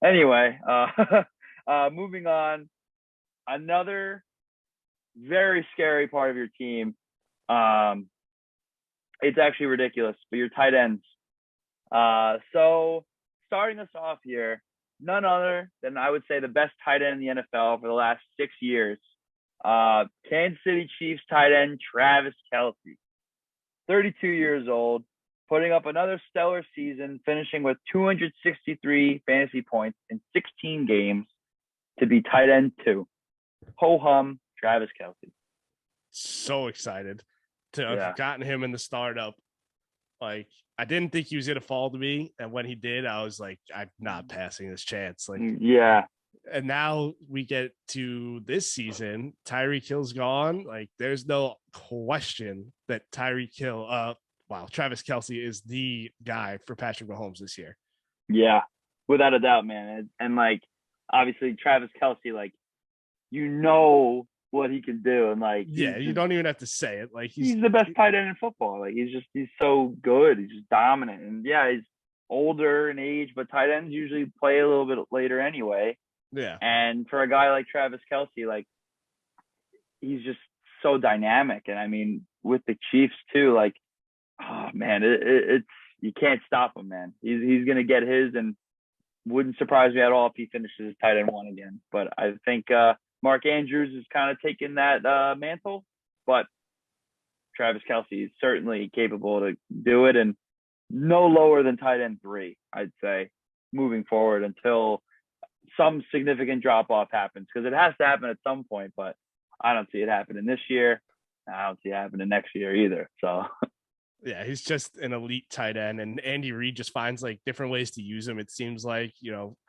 anyway, moving on, another very scary part of your team. It's actually ridiculous, but your tight ends. So starting us off here, none other than I would say the best tight end in the NFL for the last 6 years, Kansas City Chiefs tight end Travis Kelce, 32 years old, putting up another stellar season, finishing with 263 fantasy points in 16 games to be tight end 2. Ho hum, Travis Kelce. So excited to have gotten him in the startup. Like, I didn't think he was going to fall to me. And when he did, I was like, I'm not passing this chance. Like, yeah. And now we get to this season. Tyreek Hill's gone. Like, there's no question that Travis Kelce is the guy for Patrick Mahomes this year. Yeah, without a doubt, man. And like, obviously, Travis Kelce, like, what he can do, and like, you don't even have to say it. Like, he's the best tight end in football. Like, he's so good. He's just dominant, and yeah, he's older in age, but tight ends usually play a little bit later anyway. Yeah. And for a guy like Travis Kelce, like, he's just so dynamic. And I mean, with the Chiefs too, like, oh man, it's you can't stop him, man. He's gonna get his, and wouldn't surprise me at all if he finishes tight end 1 again. But I think Mark Andrews is kind of taking that mantle, but Travis Kelce is certainly capable to do it, and no lower than tight end 3, I'd say, moving forward until some significant drop off happens, because it has to happen at some point. But I don't see it happening this year. I don't see it happening next year either. So. Yeah, he's just an elite tight end, and Andy Reid just finds like different ways to use him. It seems like,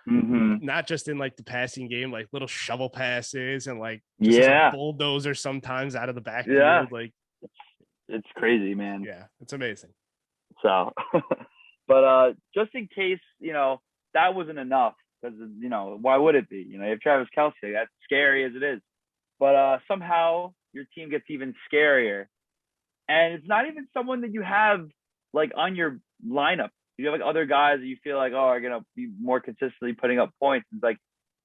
not just in like the passing game, like little shovel passes and like just a bulldozer sometimes out of the backfield. Yeah. Like, it's crazy, man. Yeah, it's amazing. So, but just in case, that wasn't enough, because, why would it be? You have Travis Kelce, that's scary as it is. But somehow your team gets even scarier. And it's not even someone that you have like on your lineup. You have like other guys that you feel like, are going to be more consistently putting up points. It's like,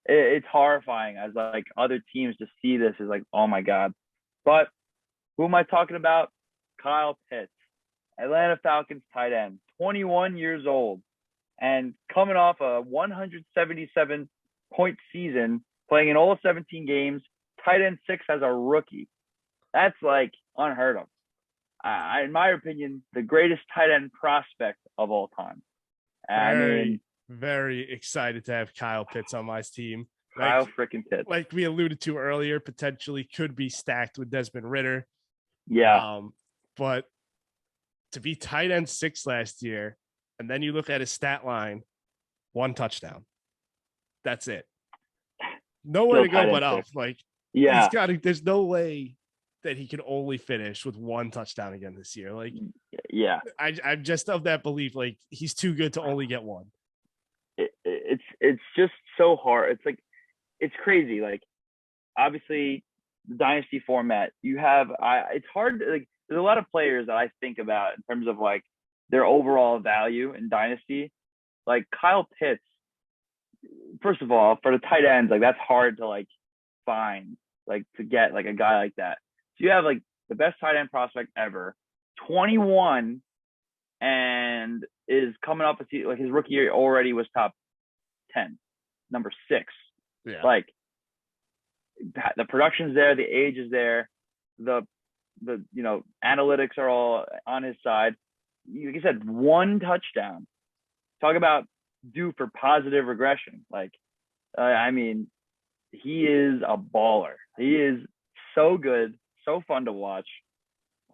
it's horrifying as like other teams to see this as like, oh my God. But who am I talking about? Kyle Pitts, Atlanta Falcons tight end, 21 years old, and coming off a 177 point season, playing in all 17 games, tight end 6 as a rookie. That's like unheard of. In my opinion, the greatest tight end prospect of all time. Very excited to have Kyle Pitts on my team. Kyle freaking Pitts. Like we alluded to earlier, potentially could be stacked with Desmond Ridder. Yeah. But to be tight end 6 last year, and then you look at his stat line, 1 touchdown. That's it. Nowhere to go but up. Like, yeah, there's no way that he can only finish with 1 touchdown again this year. Like, yeah, I'm just of that belief. Like, he's too good to only get 1. It's just so hard. It's like, it's crazy. Like, obviously the Dynasty format, you have, it's hard to, like, there's a lot of players that I think about in terms of like their overall value in Dynasty. Like Kyle Pitts, first of all, for the tight ends, like, that's hard to like find, like, to get like a guy like that. So you have like the best tight end prospect ever, 21, and is coming up, like, his rookie year already was top 10, number 6. Yeah. Like, the production's there, the age is there, the analytics are all on his side. Like you said, 1 touchdown. Talk about due for positive regression. Like, I mean, he is a baller. He is so good, so fun to watch.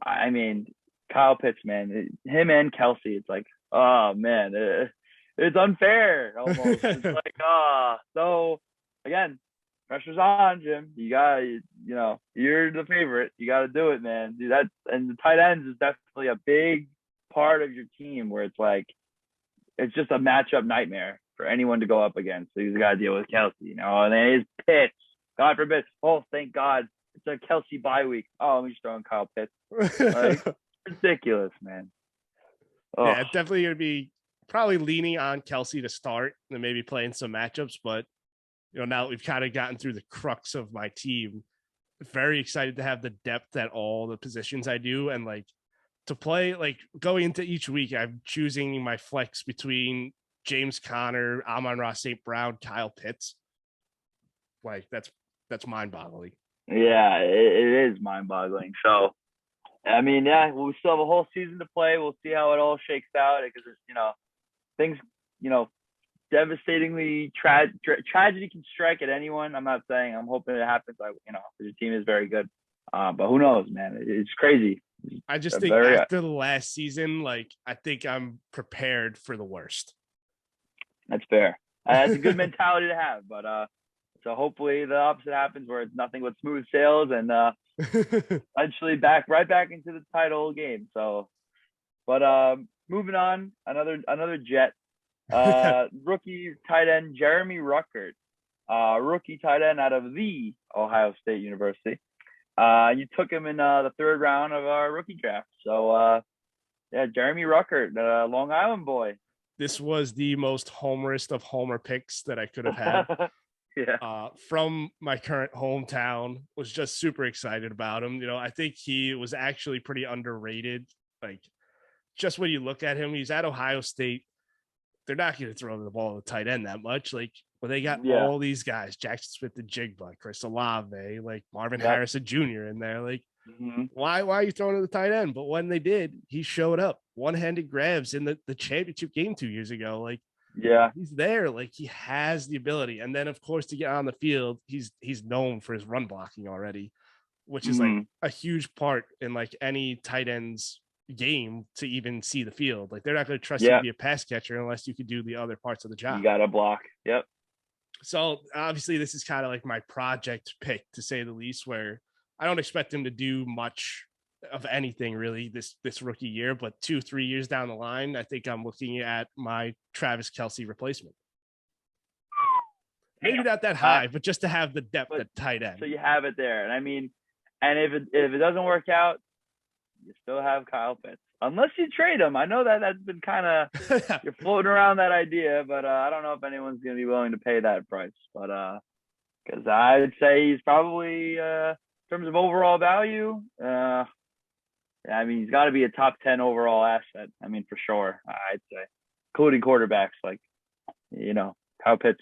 I mean, Kyle Pitts, man, him and Kelce, it's like, oh man, it's unfair almost. It's like, so again, pressure's on, Jim. You got, you're the favorite. You got to do it, man. Do that. And the tight ends is definitely a big part of your team, where it's like, it's just a matchup nightmare for anyone to go up against. So you got to deal with Kelce, and then his Pitts. God forbid. Oh, thank God. It's a Kelce bye week. Oh, let me just throw in Kyle Pitts. Like, ridiculous, man. Oh. Yeah, definitely going to be probably leaning on Kelce to start and maybe playing some matchups. But, now that we've kind of gotten through the crux of my team, very excited to have the depth at all the positions I do. And like to play, like going into each week, I'm choosing my flex between James Conner, Amon-Ra St. Brown, Kyle Pitts. Like that's mind boggling. Yeah, it is mind-boggling. So, I mean, yeah, we still have a whole season to play. We'll see how it all shakes out because things, you know, devastatingly tragedy can strike at anyone. I'm not saying I'm hoping it happens. The team is very good, but who knows, man? It's crazy. I just A think very after the last season, like I think I'm prepared for the worst. That's fair. That's a good mentality to have, but so hopefully the opposite happens where it's nothing but smooth sails and eventually right back into the title game. So, but moving on, another Jet, rookie tight end Jeremy Ruckert, rookie tight end out of the Ohio State University. You took him in the third round of our rookie draft. So yeah, Jeremy Ruckert, Long Island boy. This was the most homerist of homer picks that I could have had. Yeah. From my current hometown, was just super excited about him. I think he was actually pretty underrated. Like, just when you look at him, he's at Ohio State. They're not going to throw the ball to the tight end that much. Like, when they got all these guys, Jackson Smith the Jigba, Chris Olave, like Marvin Harrison Jr. in there, like, why are you throwing to the tight end? But when they did, he showed up. One-handed grabs in the championship game 2 years ago. Like, he's there. Like, he has the ability. And then, of course, to get on the field, he's known for his run blocking already, which is like a huge part in like any tight end's game to even see the field. Like, they're not going to trust you to be a pass catcher unless you could do the other parts of the job. You got to block. Yep. So obviously this is kind of like my project pick, to say the least, where I don't expect him to do much of anything really this rookie year, but 2-3 years down the line, I think I'm looking at my Travis Kelce replacement. Maybe not that high, but just to have the depth at tight end. So you have it there. And I mean, and if it doesn't work out, you still have Kyle Pitts. Unless you trade him. I know that's been kind of, you're floating around that idea, but I don't know if anyone's going to be willing to pay that price. But because I'd say he's probably, in terms of overall value, I mean, he's got to be a top 10 overall asset. I mean, for sure, I'd say, including quarterbacks like, Kyle Pitts.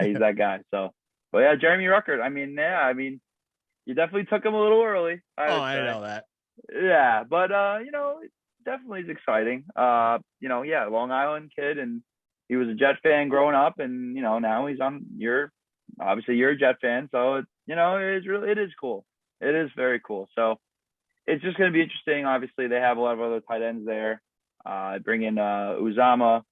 He's that guy. So, but yeah, Jeremy Ruckert. I mean, you definitely took him a little early. I know that. Yeah, but definitely is exciting. Long Island kid, and he was a Jet fan growing up, and now he's on. Obviously you're a Jet fan, so it is cool. It is very cool. So it's just going to be interesting. Obviously, they have a lot of other tight ends there. Bring in Uzama.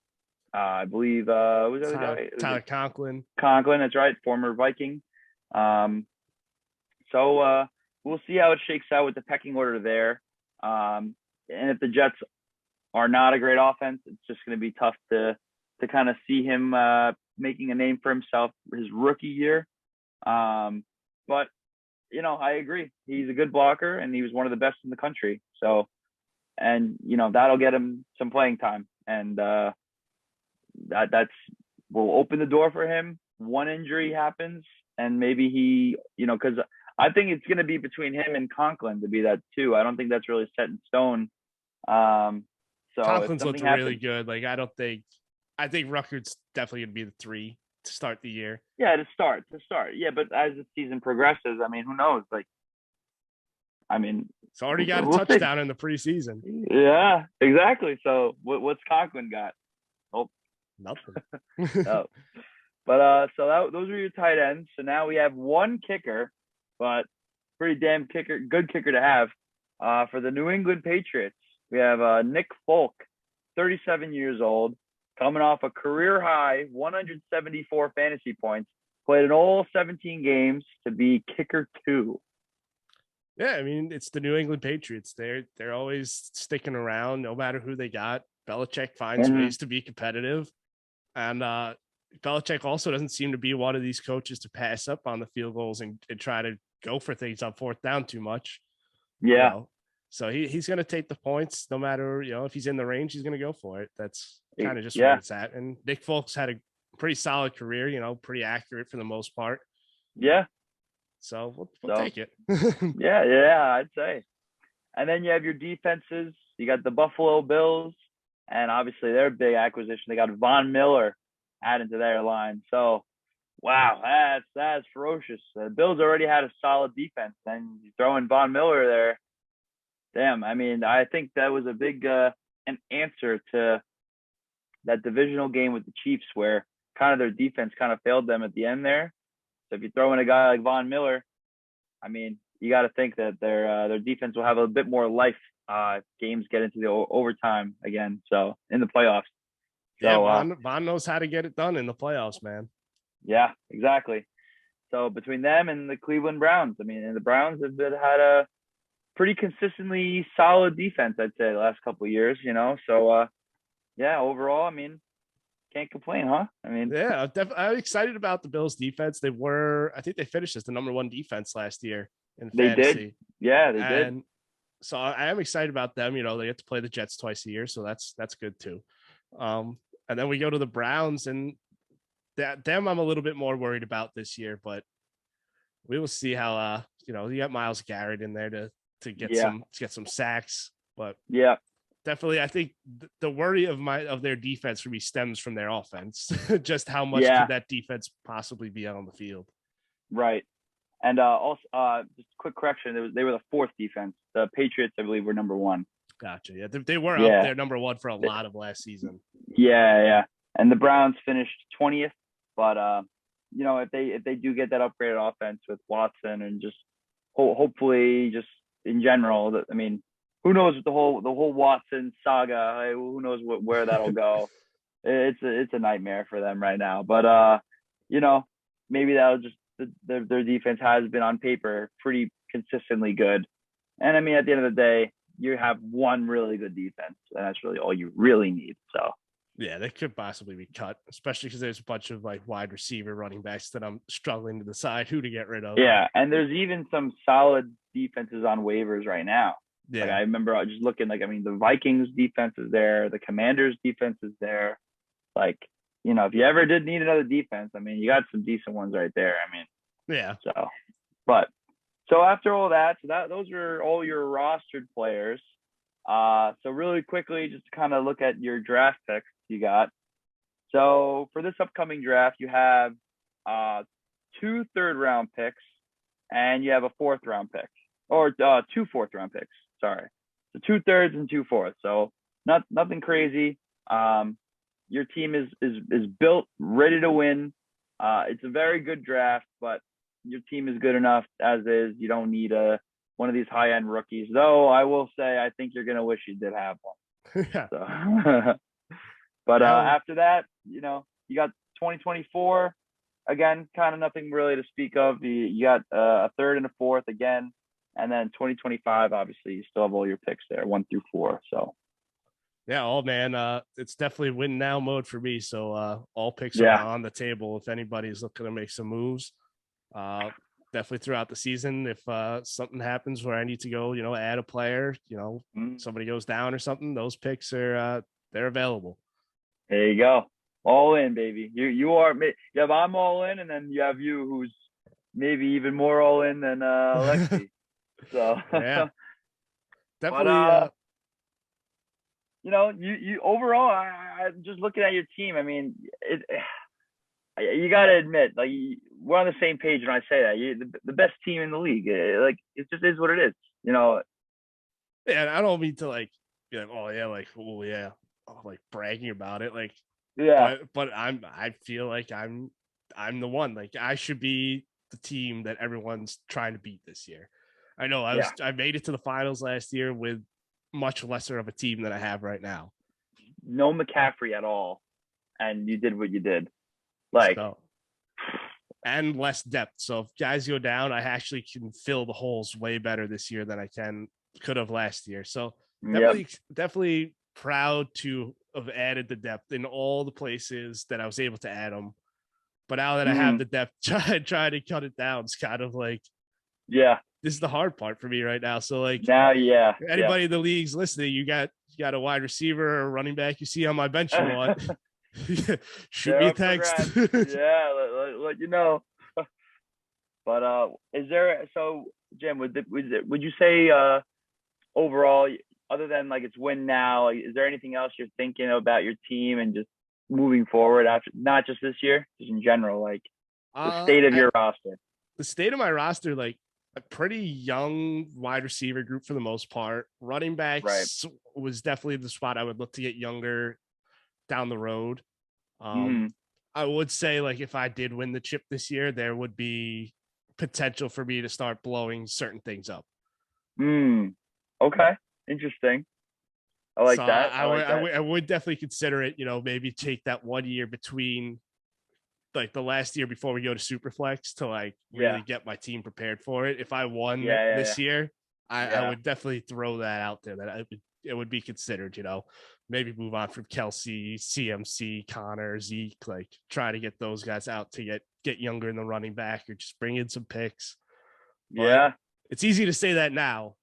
I believe Tyler Conklin. Conklin, that's right, former Viking. So we'll see how it shakes out with the pecking order there. And if the Jets are not a great offense, it's just going to be tough to kind of see him making a name for himself his rookie year. But I agree. He's a good blocker, and he was one of the best in the country. So, and that'll get him some playing time, and that's will open the door for him. One injury happens, and maybe he, because I think it's going to be between him and Conklin to be that too. I don't think that's really set in stone. So Conklin's looked really good. Like, I think Ruckert's definitely going to be the 3 to start the year. Yeah, to start. Yeah, but as the season progresses, I mean, who knows? Like, it's already got a touchdown in the preseason. Yeah, exactly. So what's Conklin got? Oh, nothing. No. But those are your tight ends. So now we have one kicker, but pretty damn good kicker to have. For the New England Patriots, we have Nick Folk, 37 years old, coming off a career high 174 fantasy points, played in all 17 games to be kicker 2. Yeah, I mean, it's the New England Patriots. They're always sticking around, no matter who they got. Belichick finds ways to be competitive, and Belichick also doesn't seem to be one of these coaches to pass up on the field goals and try to go for things on fourth down too much. Yeah. So he's going to take the points no matter, if he's in the range, he's going to go for it. That's kind of just where it's at. And Nick Folks had a pretty solid career, pretty accurate for the most part. Yeah. So we'll take it. Yeah, I'd say. And then you have your defenses. You got the Buffalo Bills, and obviously their big acquisition. They got Von Miller added to their line. So Wow, that's ferocious. The Bills already had a solid defense, and you throw in Von Miller there. Damn, I mean, I think that was a big an answer to that divisional game with the Chiefs, where kind of their defense kind of failed them at the end there. So if you throw in a guy like Von Miller, I mean, you got to think that their defense will have a bit more life. Games get into the overtime again, so in the playoffs. Yeah, So Von knows how to get it done in the playoffs, man. yeah, exactly. So between them and the Cleveland Browns, I mean, and the Browns have had a pretty consistently solid defense, I'd say, the last couple of years. So yeah, overall, I mean, can't complain, huh? I mean, yeah, I'm excited about the Bills defense. I think they finished as the number one defense last year in they fantasy. did. Yeah, they did. And so I am excited about them. They get to play the Jets twice a year, so that's good too. And then we go to the Browns, and them I'm a little bit more worried about this year, but we will see how you got Myles Garrett in there to get some sacks, but yeah, definitely I think the worry of their defense for me stems from their offense. Just how much yeah, could that defense possibly be on the field? right. And also, just a quick correction: they were the fourth defense. The Patriots, I believe, were number one. Gotcha. Yeah, they were up Yeah, there number one for a lot of last season. yeah. And the Browns finished 20th, but if they do get that upgraded offense with Watson and just hopefully just in general, I mean, who knows with the whole Watson saga? Who knows where that'll go? It's a nightmare for them right now. But maybe that'll just their defense has been on paper pretty consistently good. And I mean, at the end of the day, you have one really good defense, and that's really all you really need. So yeah, they could possibly be cut, especially because there's a bunch of like wide receiver running backs that I'm struggling to decide who to get rid of. yeah, and there's even some solid defenses on waivers right now. Yeah. Like I remember just looking, like, I mean, the Vikings defense is there, the Commanders defense is there. Like, if you ever did need another defense, I mean, you got some decent ones right there. I mean, yeah. So after all that, those are all your rostered players. So really quickly, just to kind of look at your draft picks you got. So for this upcoming draft, you have 2 third-round picks, and you have a 4th-round pick, or 2 4th-round picks. Sorry, so 2 thirds and 2 fourths. So nothing crazy. Your team is built, ready to win. It's a very good draft, but your team is good enough as is. You don't need one of these high-end rookies. Though I will say, I think you're gonna wish you did have one. So, but after that, you got 2024. Again, kind of nothing really to speak of. You got a 3rd and a 4th again, and then 2025. Obviously, you still have all your picks there, 1 through 4. So. Yeah, man, it's definitely win now mode for me. So all picks are on the table. If anybody's looking to make some moves, definitely throughout the season. If something happens where I need to go, add a player, somebody goes down or something, those picks are they're available. There you go, all in, baby. You are. You have I'm all in, and then you have you who's maybe even more all in than Lexi. So yeah, definitely. But, you overall, I'm just looking at your team. I mean, you got to admit, like, we're on the same page when I say that. You're the best team in the league. Like, it just is what it is. Yeah, I don't mean to be like, oh yeah, like, oh yeah, like bragging about it, like, yeah. But I feel like I'm the one. Like, I should be the team that everyone's trying to beat this year. I know I made it to the finals last year with much lesser of a team than I have right now. No McCaffrey at all, and you did what you did. Like, and less depth. So if guys go down, I actually can fill the holes way better this year than I could have last year. So definitely proud to have added the depth in all the places that I was able to add them. But now that I have the depth, try to cut it down. It's kind of like, this is the hard part for me right now. So now, anybody in the league's listening, you got a wide receiver or a running back you see on my bench you want, shoot me a text. Let you know. But is there, so Jim, would you say overall, other than like it's win now, is there anything else you're thinking about your team and just moving forward after, not just this year, just in general? Like, The state of your roster. The state of my roster, like a pretty young wide receiver group for the most part. Running backs was definitely the spot I would look to get younger down the road. I would say, like, if I did win the chip this year, there would be potential for me to start blowing certain things up. Okay. Interesting. I like that. I would definitely consider it, maybe take that 1 year between like the last year before we go to Superflex to like really get my team prepared for it. If I won this year, I would definitely throw that out there that it would be considered, maybe move on from Kelsey, CMC, Connor, Zeke, like try to get those guys out to get younger in the running back or just bring in some picks. But it's easy to say that now.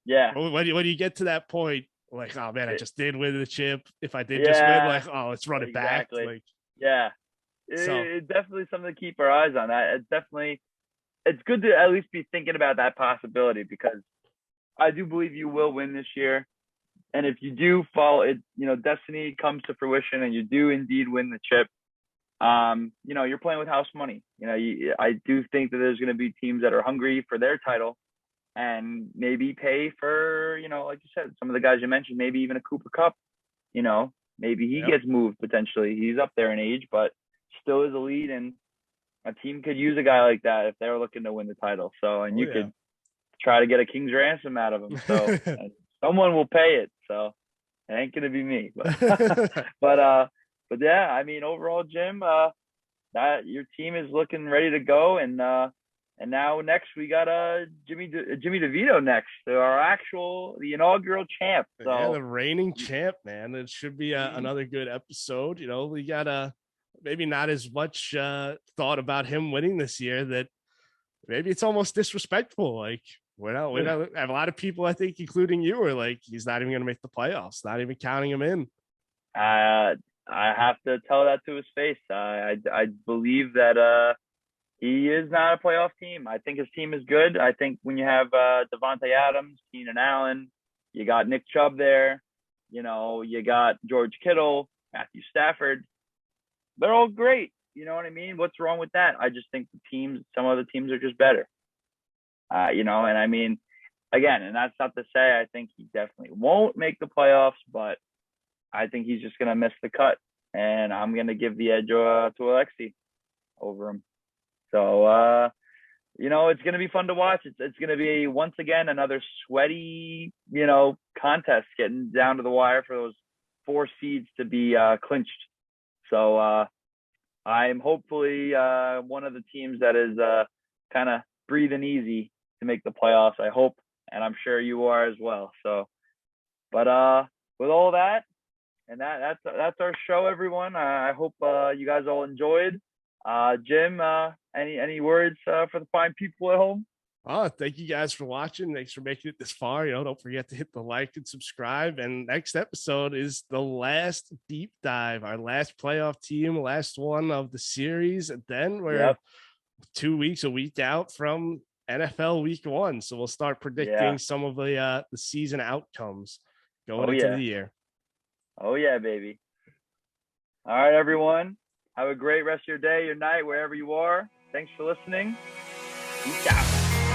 Yeah. But when you get to that point, like, oh man, I just did win the chip. If I did just win, like, oh, let's run it back. Like, it's definitely something to keep our eyes on. It's good to at least be thinking about that possibility because I do believe you will win this year. And if you do follow it, destiny comes to fruition and you do indeed win the chip, you're playing with house money. I do think that there's going to be teams that are hungry for their title and maybe pay for, like you said, some of the guys you mentioned, maybe even a Cooper Kupp, maybe he gets moved potentially. He's up there in age, but still is elite. And a team could use a guy like that if they're looking to win the title. So, and you could try to get a king's ransom out of him. So someone will pay it. So it ain't going to be me, but yeah, I mean, overall, Jim, that your team is looking ready to go. And now next we got Jimmy DeVito next, the inaugural champ. So the reigning champ, man. It should be another good episode. We got maybe not as much thought about him winning this year that maybe it's almost disrespectful. Like we're not have a lot of people, I think, including you, are like, he's not even going to make the playoffs, not even counting him in. I have to tell that to his face. I believe that he is not a playoff team. I think his team is good. I think when you have Devontae Adams, Keenan Allen, you got Nick Chubb there, you got George Kittle, Matthew Stafford. They're all great. You know what I mean? What's wrong with that? I just think some other teams are just better. And I mean, again, and that's not to say I think he definitely won't make the playoffs, but I think he's just going to miss the cut. And I'm going to give the edge to Alexi over him. So, it's going to be fun to watch. It's going to be, once again, another sweaty, contest getting down to the wire for those 4 seeds to be clinched. So I'm hopefully one of the teams that is kind of breathing easy to make the playoffs, I hope. And I'm sure you are as well. So, but with all that, and that's our show, everyone. I hope you guys all enjoyed. Jim, any words for the fine people at home? Thank you guys for watching. Thanks for making it this far. Don't forget to hit the like and subscribe. And next episode is the last deep dive, our last playoff team, last one of the series. And then we're 2 weeks, a week out from NFL week 1. So we'll start predicting some of the season outcomes going into the year. Oh yeah, baby. All right, everyone. Have a great rest of your day, your night, wherever you are. Thanks for listening. Peace out.